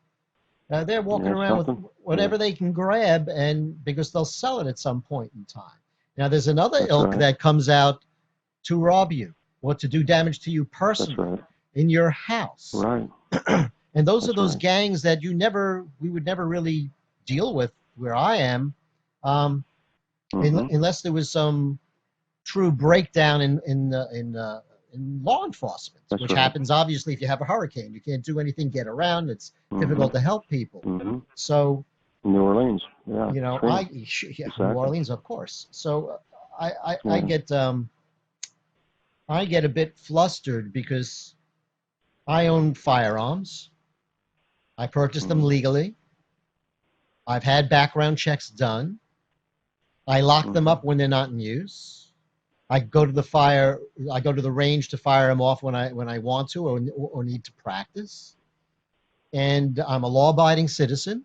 They're walking Yeah, around with something. whatever Yeah. they can grab, and because they'll sell it at some point in time. Now, there's another That's ilk right. that comes out to rob you or to do damage to you That's personally right. in your house. Right. And those are That's those right. gangs that we would never really deal with where I am, um, unless there was some true breakdown in law enforcement, That's which right. happens obviously if you have a hurricane. You can't do anything, get around. It's Mm-hmm. difficult to help people. Mm-hmm. So, New Orleans. Yeah. you know, Trina. yeah, New Exactly. Orleans, of course. So I Yeah. get a bit flustered because I own firearms. I purchased them Mm-hmm. legally. I've had background checks done. I lock them Mm-hmm. up when they're not in use. I go to the range to fire them off when I want to or need to practice. And I'm a law-abiding citizen.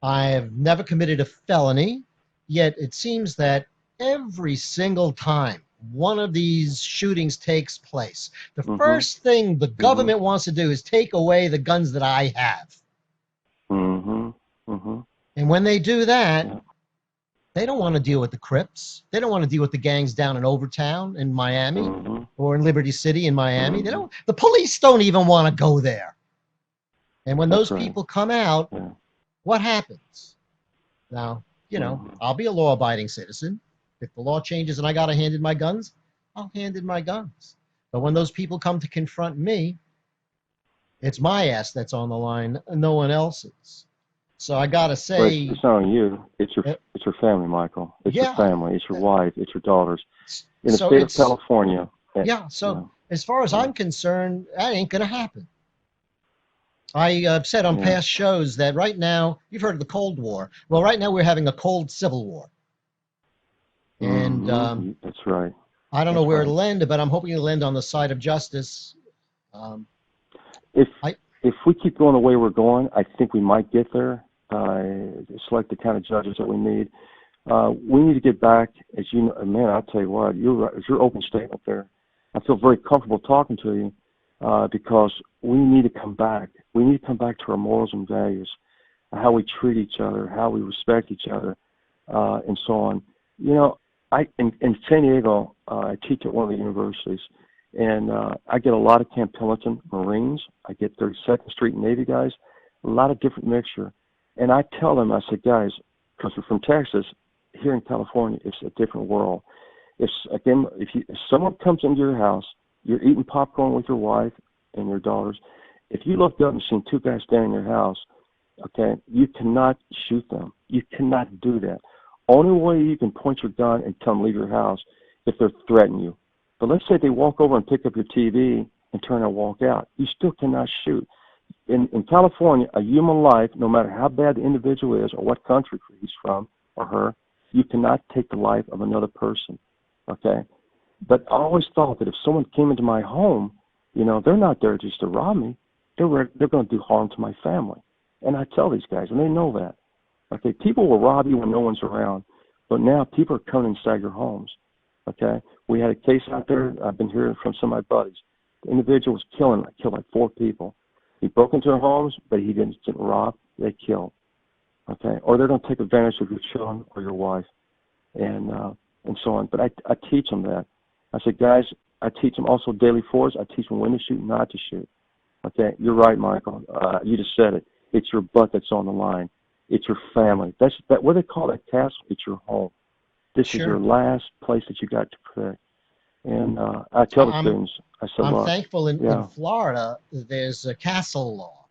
I have never committed a felony, yet it seems that every single time one of these shootings takes place, the Mm-hmm. first thing the Mm-hmm. government wants to do is take away the guns that I have. Mm-hmm. Mm-hmm. And when they do that, Yeah. they don't want to deal with the Crips. They don't want to deal with the gangs down in Overtown in Miami Mm-hmm. or in Liberty City in Miami. They Mm-hmm. don't. The police don't even want to go there. And when That's those right. people come out, Yeah. what happens? Now, Mm-hmm. I'll be a law-abiding citizen. If the law changes and I got to hand in my guns, I'll hand in my guns. But when those people come to confront me, it's my ass that's on the line, no one else's. So I got to But say, it's not on you. It's uh, your family, Michael. It's your yeah. family. It's your wife. It's your daughters. In the So state of California. yeah. So Yeah. as far as Yeah. I'm concerned, that ain't going to happen. I've said on Yeah. past shows that right now, you've heard of the Cold War. Well, right now we're having a cold civil war. And Mm-hmm. That's right. I don't know That's where right. it'll end, but I'm hoping it'll end on the side of justice. Um, If I, if we keep going the way we're going, I think we might get there. Select the kind of judges that we need. We need to get back, as you know, man. I'll tell you what, your open statement there. I feel very comfortable talking to you because we need to come back. We need to come back to our morals and values, how we treat each other, how we respect each other, and so on. You know, in San Diego, I teach at one of the universities, and I get a lot of Camp Pendleton Marines. I get 32nd Street Navy guys, a lot of different mixture. And I tell them, I said, guys, because we're from Texas, here in California, it's a different world. If someone comes into your house, you're eating popcorn with your wife and your daughters. If you looked up and seen two guys standing in your house, okay, you cannot shoot them. You cannot do that. Only way you can point your gun and tell them leave your house if they're threatening you. But let's say they walk over and pick up your TV and turn and walk out. You still cannot shoot. In California, a human life, no matter how bad the individual is or what country he's from or her, you cannot take the life of another person, okay? But I always thought that if someone came into my home, you know, they're not there just to rob me. They're going to do harm to my family. And I tell these guys, and they know that. Okay, people will rob you when no one's around, but now people are coming inside your homes. Okay, we had a case out there. I've been hearing from some of my buddies. The individual was killed like 4 people. He broke into their homes, but he didn't rob. They killed. Okay, or they're going to take advantage of your children or your wife, and so on. But I teach them that. I said, guys, I teach them also daily fours. I teach them when to shoot, and not to shoot. Okay, you're right, Michael. You just said it. It's your butt that's on the line. It's your family. That's what they call that castle. It's your home. This is your last place that you got to protect. And I tell the students, I said, I'm look, thankful in Florida, there's a castle law,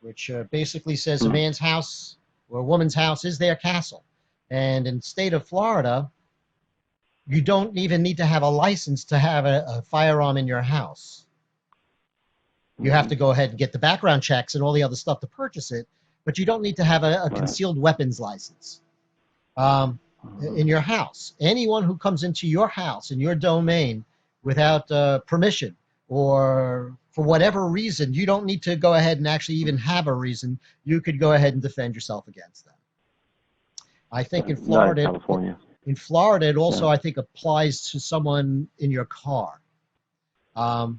which basically says a man's house or a woman's house is their castle. And in the state of Florida, you don't even need to have a license to have a firearm in your house. You have to go ahead and get the background checks and all the other stuff to purchase it, but you don't need to have a concealed weapons license in your house. Anyone who comes into your house, in your domain, without permission or for whatever reason, you don't need to go ahead and actually even have a reason. You could go ahead and defend yourself against them. I think in Florida, it also, I think, applies to someone in your car. But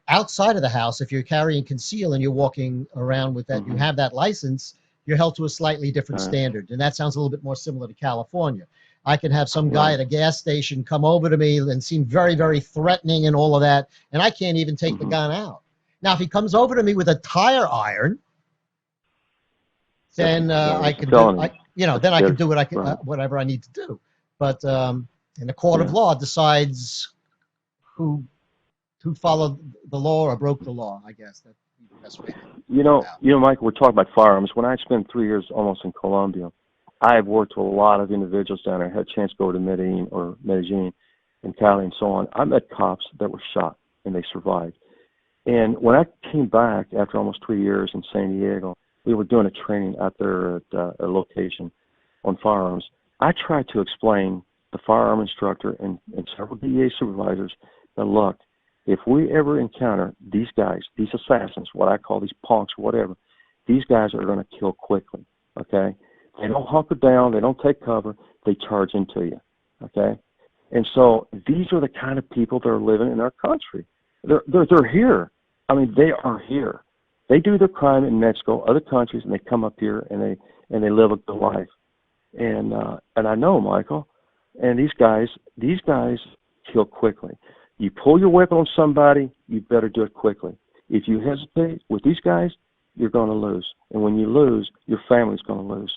outside of the house, if you're carrying conceal and you're walking around with that, you have that license, you're held to a slightly different standard. And that sounds a little bit more similar to California. I can have some guy at a gas station come over to me and seem very, very threatening and all of that, and I can't even take the gun out. Now, if he comes over to me with a tire iron, then I can do, then I can do whatever I need to do. But and the court of law decides who followed the law or broke the law. I guess that's the best way. You know, Michael, we're talking about firearms. When I spent 3 years almost in Colombia, I have worked with a lot of individuals down there. I had a chance to go to Medellin and Cali and so on. I met cops that were shot and they survived. And when I came back after almost 3 years in San Diego, we were doing a training out there at a location on firearms. I tried to explain the firearm instructor and several DEA supervisors that, look, if we ever encounter these guys, these assassins, what I call these punks or whatever, these guys are going to kill quickly, okay? They don't hunker down. They don't take cover. They charge into you, okay? And so these are the kind of people that are living in our country. They're here. I mean, they are here. They do their crime in Mexico, other countries, and they come up here and they live a good life. And I know, Michael, and these guys kill quickly. You pull your weapon on somebody, you better do it quickly. If you hesitate with these guys, you're going to lose. And when you lose, your family's going to lose.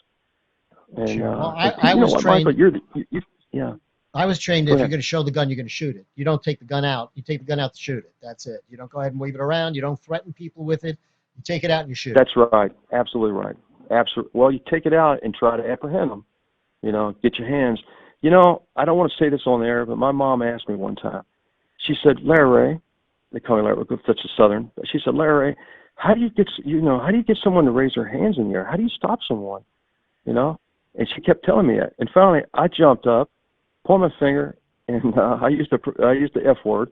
And, sure. Well, I was trained. Michael, I was trained if you're going to show the gun, you're going to shoot it. You don't take the gun out. You take the gun out to shoot it. That's it. You don't go ahead and wave it around. You don't threaten people with it. You take it out and you shoot That's right. Absolutely right. Absolutely. Well, you take it out and try to apprehend them. You know, get your hands. You know, I don't want to say this on the air, but my mom asked me one time. She said, Larry, they call me Larry because that's a Southern. She said, Larry, how do you get someone to raise their hands in the air? How do you stop someone? You know? And she kept telling me that. And finally, I jumped up, pulled my finger, and I used the F word,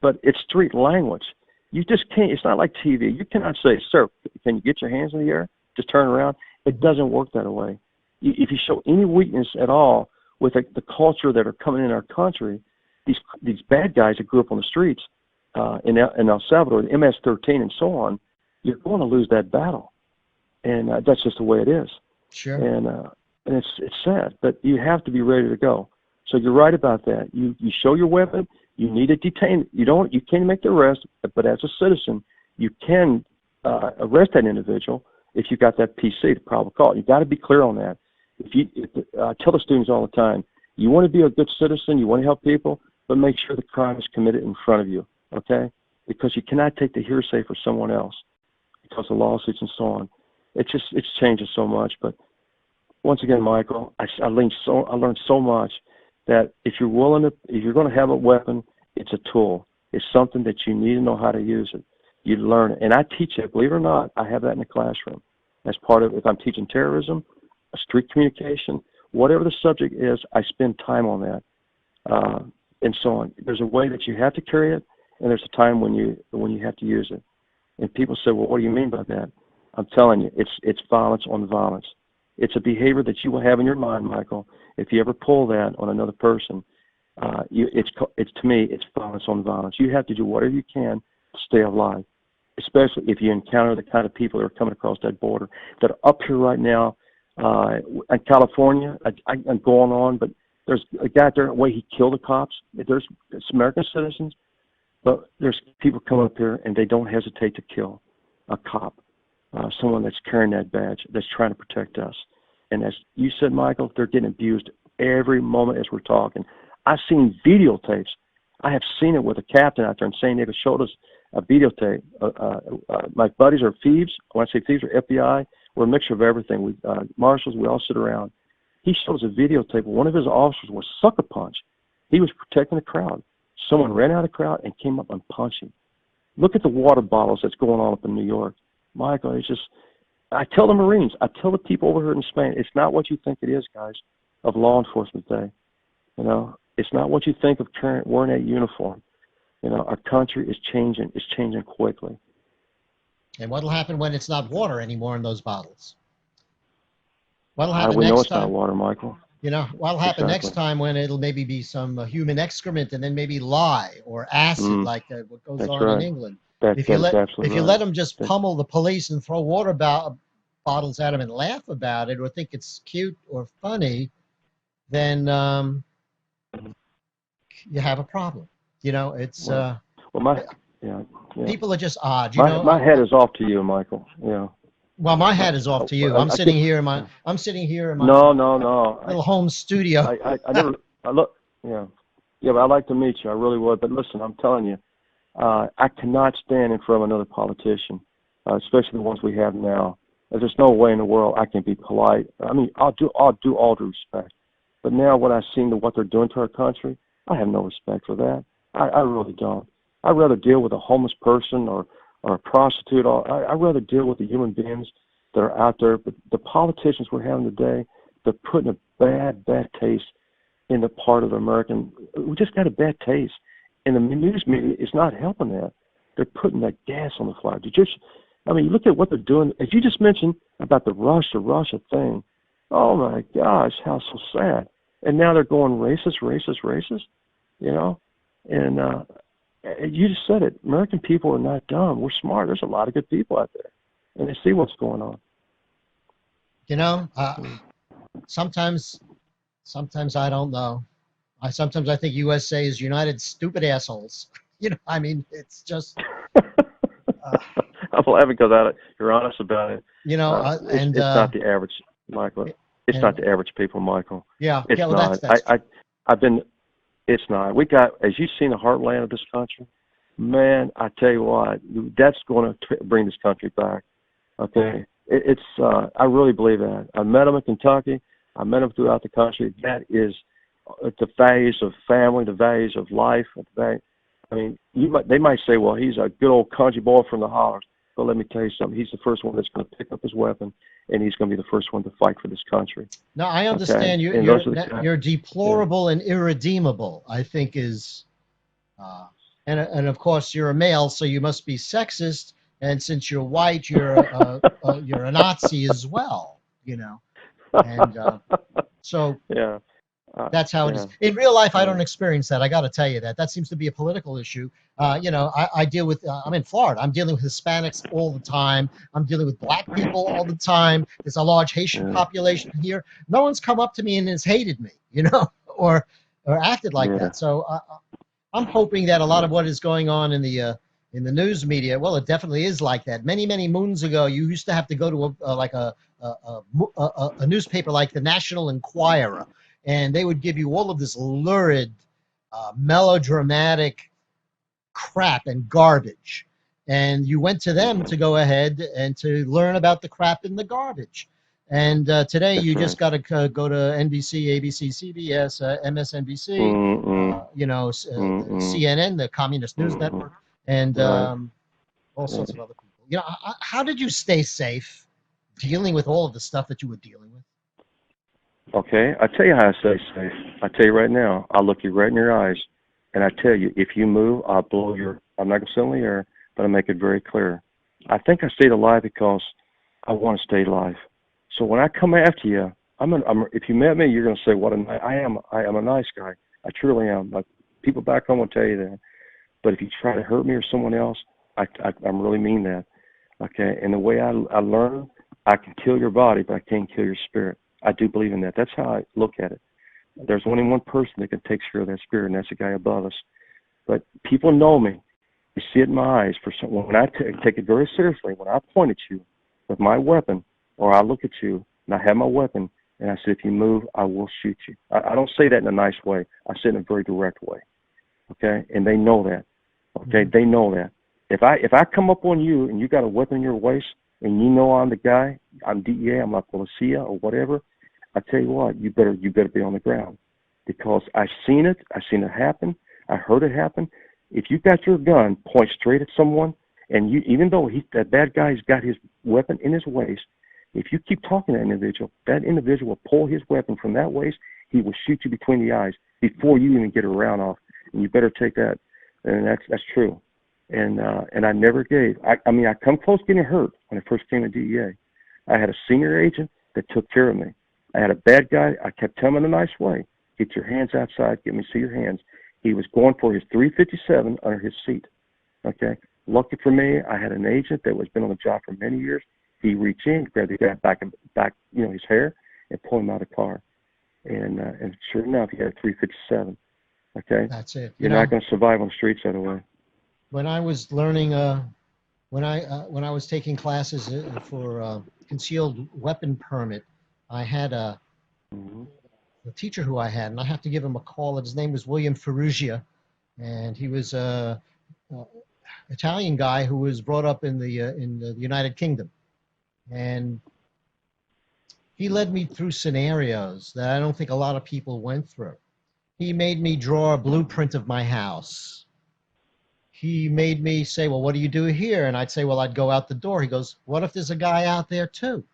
but it's street language. You just can't. It's not like TV. You cannot say, sir, can you get your hands in the air? Just turn around. It doesn't work that way. If you show any weakness at all with the culture that are coming in our country, these bad guys that grew up on the streets in El Salvador, the MS-13 and so on, you're going to lose that battle. And that's just the way it is. Sure. And and it's sad, but you have to be ready to go. So you're right about that. You show your weapon. You need to detain. You can't make the arrest, but as a citizen, you can arrest that individual if you got that PC, the probable cause. You got to be clear on that. I tell the students all the time, you want to be a good citizen, you want to help people, but make sure the crime is committed in front of you, okay? Because you cannot take the hearsay for someone else because of lawsuits and so on. It's changing so much. But once again, Michael, I learned so much that if you're going to have a weapon, it's a tool. It's something that you need to know how to use it. You learn it. And I teach it, believe it or not, I have that in the classroom. As part of, if I'm teaching terrorism, street communication, whatever the subject is, I spend time on that, and so on. There's a way that you have to carry it, and there's a time when you have to use it. And people say, well, what do you mean by that? I'm telling you, it's violence on violence. It's a behavior that you will have in your mind, Michael. If you ever pull that on another person, it's to me, it's violence on violence. You have to do whatever you can to stay alive, especially if you encounter the kind of people that are coming across that border that are up here right now in California. I'm going on, but there's a guy there, the way he killed the cops. There's American citizens, but there's people coming up here and they don't hesitate to kill a cop, someone that's carrying that badge, that's trying to protect us. And as you said, Michael, they're getting abused every moment as we're talking. I've seen videotapes. I have seen it with a captain out there in San Diego showed us a videotape. My buddies are thieves. When I say thieves, are FBI. We're a mixture of everything. We marshals, we all sit around. He showed us a videotape. One of his officers was sucker punched. He was protecting the crowd. Someone ran out of the crowd and came up and punched him. Look at the water bottles that's going on up in New York. Michael, it's just, I tell the Marines, I tell the people over here in Spain, it's not what you think it is, guys, of Law Enforcement Day. You know, it's not what you think of wearing that uniform. You know, our country is changing. It's changing quickly. And what'll happen when it's not water anymore in those bottles? What'll How happen do we know next it's time? not water, Michael? You know, what'll happen Exactly. next time when it'll maybe be some human excrement and then maybe lye or acid, like what goes That's on in right. England. That is absolutely If you right. let them just pummel the police and throw water bottles at them and laugh about it or think it's cute or funny, then you have a problem. You know, it's Well, yeah. people are just odd. You know, My head is off to you, Michael. Yeah. well, my hat is off to you. I'm sitting here in my No. little home studio. I never. I look. Yeah. Yeah, but I'd like to meet you. I really would. But listen, I'm telling you, I cannot stand in front of another politician, especially the ones we have now. There's no way in the world I can be polite. I mean, I'll do all due respect. But now what I've seen to what they're doing to our country, I have no respect for that. I really don't. I'd rather deal with a homeless person or a prostitute. I'd rather deal with the human beings that are out there. But the politicians we're having today, they're putting a bad taste in the part of the American. We just got a bad taste. And the news media is not helping that. They're putting that gas on the fire. I mean, look at what they're doing. As you just mentioned about the Russia thing. Oh, my gosh, how so sad. And now they're going racist, you know. And you just said it. American people are not dumb. We're smart. There's a lot of good people out there. And they see what's going on. You know, sometimes I don't know. Sometimes I think USA is United Stupid Assholes. You know, I mean, it's just. I'm laughing because you're honest about it. You know, it's not the average, Michael. It's not the average people, Michael. Yeah, it's well, not. I've been. It's not. We got, as you've seen, the heartland of this country. Man, I tell you what, that's going to bring this country back. Okay, I really believe that. I met them in Kentucky. I met them throughout the country. That is the values of family, the values of life. I mean, they might say, well, he's a good old country boy from the hollers. But let me tell you something. He's the first one that's going to pick up his weapon, and he's going to be the first one to fight for this country. No, I understand. Okay? You're deplorable and irredeemable, I think is, and of course you're a male, so you must be sexist. And since you're white, you're a Nazi as well. You know, and so yeah. That's how it is. Yeah. In real life, I Yeah. don't experience that. I got to tell you that. That seems to be a political issue. I deal with, I'm in Florida. I'm dealing with Hispanics all the time. I'm dealing with black people all the time. There's a large Haitian Yeah. population here. No one's come up to me and has hated me, or acted like Yeah. that. So I'm hoping that a lot of what is going on in the news media, well, it definitely is like that. Many, many moons ago, you used to have to go to a newspaper like the National Enquirer, and they would give you all of this lurid, melodramatic crap and garbage. And you went to them to go ahead and to learn about the crap in the garbage. And today That's you right. just got to go to NBC, ABC, CBS, MSNBC, Mm-mm. Mm-mm. CNN, the Communist News Mm-mm. Network, and Right. all Yeah. sorts of other people. How did you stay safe dealing with all of the stuff that you were dealing with? Okay. I tell you how I stay safe. I tell you right now. I'll look you right in your eyes, and I tell you, if you move, I'll blow your. I'm not gonna sit in the air, but I make it very clear. I think I stayed alive because I want to stay alive. So when I come after you, if you met me, you're gonna say, "What a I am. I am a nice guy. I truly am." Like people back home will tell you that. But if you try to hurt me or someone else, I really mean that. Okay. And the way I learn, I can kill your body, but I can't kill your spirit. I do believe in that. That's how I look at it. There's only one person that can take care of that spirit, and that's the guy above us. But people know me. You see it in my eyes. When I take it very seriously, when I point at you with my weapon, or I look at you and I have my weapon, and I say, if you move, I will shoot you. I don't say that in a nice way. I say it in a very direct way. Okay, and they know that. Okay, they know that. If I come up on you and you got a weapon in your waist, and you know I'm the guy, I'm DEA, I'm La Policia or whatever, I tell you what, you better be on the ground, because I've seen it happen, I heard it happen. If you got your gun point straight at someone, and you, even though that bad guy's got his weapon in his waist, if you keep talking to that individual will pull his weapon from that waist. He will shoot you between the eyes before you even get a round off. And you better take that. And that's true. And I never gave. I mean, I come close getting hurt when I first came to DEA. I had a senior agent that took care of me. I had a bad guy. I kept telling him in a nice way, get your hands outside, get me to see your hands. He was going for his 357 under his seat. Okay. Lucky for me, I had an agent that was been on the job for many years. He reached in, grabbed the guy back, his hair, and pulled him out of the car. And sure enough, he had a 357. Okay. That's it. You're not going to survive on the streets that way. When I was learning, when I was taking classes for concealed weapon permit, I had Mm-hmm. a teacher who I had, and I have to give him a call. His name was William Ferrugia, and he was a Italian guy who was brought up in the United Kingdom, and he led me through scenarios that I don't think a lot of people went through. He made me draw a blueprint of my house. He made me say, well, what do you do here? And I'd say, well, I'd go out the door. He goes, what if there's a guy out there too?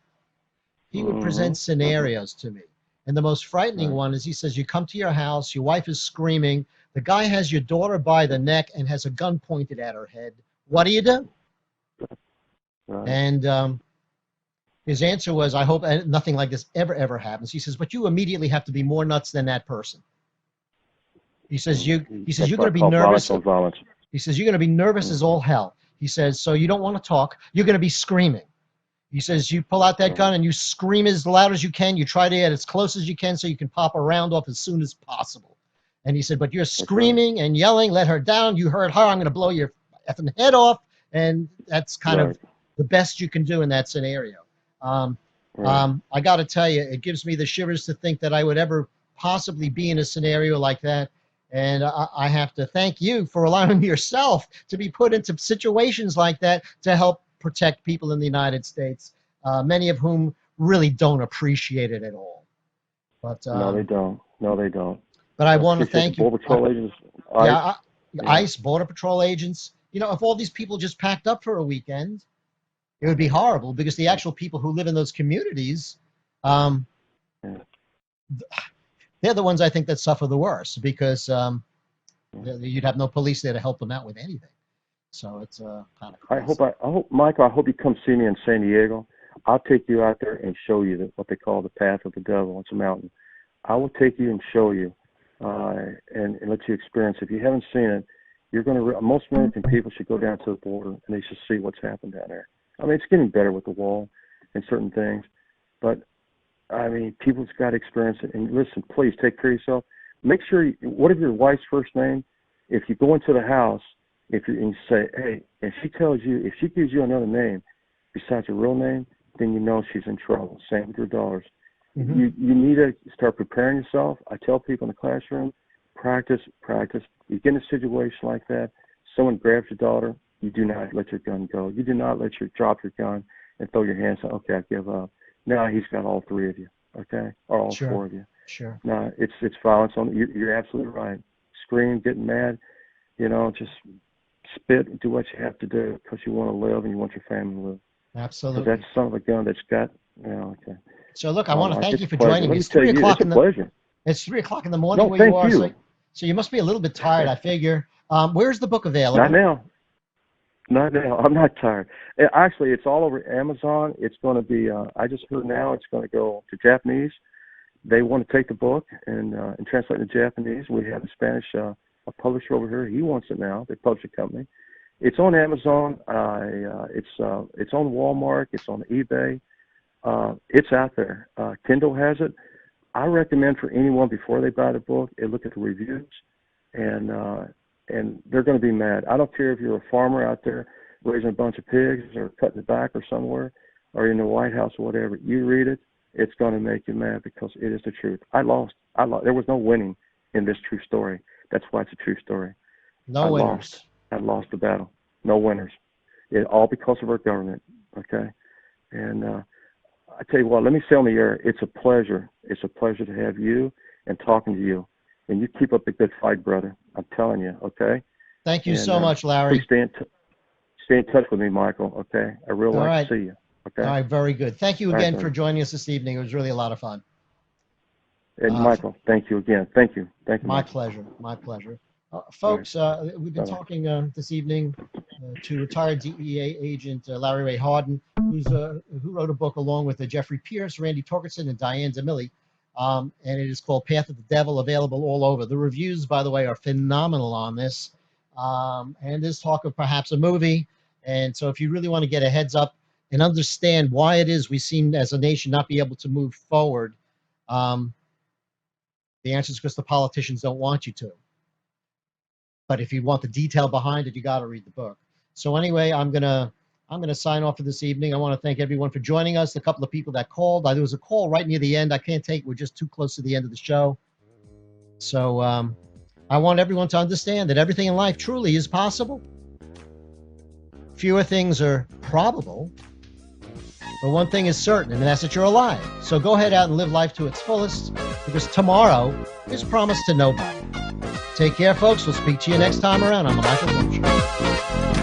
He would present Mm-hmm. Mm-hmm. scenarios to me. And the most frightening Right. one is he says, you come to your house, your wife is screaming, the guy has your daughter by the neck and has a gun pointed at her head. What do you do? Right. And his answer was, I hope nothing like this ever happens. He says, but you immediately have to be more nuts than that person. He says, you're That's going what to I be call violence nervous. on violence. He says, you're going to be nervous as Mm-hmm. all hell. He says, so you don't want to talk. You're going to be screaming. He says, you pull out that gun and you scream as loud as you can. You try to get as close as you can so you can pop a round off as soon as possible. And he said, but you're That's right. screaming and yelling, let her down. You hurt her. I'm going to blow your effing head off. And that's kind Right. of the best you can do in that scenario. Right. I got to tell you, it gives me the shivers to think that I would ever possibly be in a scenario like that. And I have to thank you for allowing yourself to be put into situations like that to help protect people in the United States, many of whom really don't appreciate it at all. But No, they don't. No, they don't. I I want to appreciate the thank you. Border Patrol agents. ICE. Yeah, Yeah. ICE, Border Patrol agents. If all these people just packed up for a weekend, it would be horrible because the actual people who live in those communities, um, Yeah. they're the ones I think that suffer the worst because you'd have no police there to help them out with anything. So it's kind of crazy. Michael, I hope you come see me in San Diego. I'll take you out there and show you what they call the path of the devil. It's a mountain. I will take you and show you, and let you experience. If you haven't seen it, you're going to. Most American people should go down to the border and they should see what's happened down there. I mean, it's getting better with the wall and certain things, but I mean, people's got to experience it. And listen, please take care of yourself. Make sure. What is your wife's first name? If you go into the house, and you say, hey, and she tells you, if she gives you another name besides her real name, then you know she's in trouble. Same with your daughters. Mm-hmm. You need to start preparing yourself. I tell people in the classroom, practice. You get in a situation like that, someone grabs your daughter, you do not let your gun go. You do not let you drop your gun and throw your hands up. Okay, I give up. Now he's got all three of you, okay, or all Sure. four of you. Sure. No, it's violence. You're absolutely right. Scream, getting mad, just spit, do what you have to do because you want to live and you want your family to live. Absolutely. Because that son of a gun that's got, okay. So look, I want to thank you for pleasure. joining me. Let It's me tell 3 you, o'clock it's a pleasure. It's 3 o'clock in the morning No, where you thank are. you. So you must be a little bit tired, I figure. Where's the book available? Not now. I'm not tired. Actually, it's all over Amazon. It's going to be, I just heard now it's going to go to Japanese. They want to take the book and translate it to Japanese. We have a Spanish a publisher over here. He wants it now. They publish a company. It's on Amazon. It's on Walmart. It's on eBay. It's out there. Kindle has it. I recommend for anyone before they buy the book, they look at the reviews, and they're going to be mad. I don't care if you're a farmer out there raising a bunch of pigs or cutting the back or somewhere, or in the White House or whatever. You read it, it's going to make you mad because it is the truth. I lost. There was no winning in this true story. That's why it's a true story. No winners. I lost the battle. No winners. All because of our government. Okay, and I tell you what. Let me say on the air, it's a pleasure. It's a pleasure to have you and talking to you. And you keep up the good fight, brother. I'm telling you. Okay. Thank you so much, Larry. Please stay in touch with me, Michael. Okay. I really like to see you. Okay. All right. Very good. Thank you again for joining us this evening. It was really a lot of fun. And Michael, thank you again. Thank you. Thank you. My Michael. pleasure. My pleasure. Folks, we've been talking this evening to retired DEA agent Larry Ray Harden, who wrote a book along with Jeffrey Pierce, Randy Torgerson, and Diane DeMilli. And it is called Path of the Devil, available all over. The reviews, by the way, are phenomenal on this. And there's talk of perhaps a movie. And so if you really want to get a heads up and understand why it is we seem as a nation not be able to move forward, the answer is because the politicians don't want you to. But if you want the detail behind it, you got to read the book. So anyway, I'm gonna sign off for this evening. I want to thank everyone for joining us. A couple of people that called. There was a call right near the end. I can't take. We're just too close to the end of the show. So I want everyone to understand that everything in life truly is possible. Fewer things are probable, but one thing is certain, and that's that you're alive. So go ahead out and live life to its fullest, because tomorrow is promised to nobody. Take care, folks. We'll speak to you next time around on the Michael Blum Show.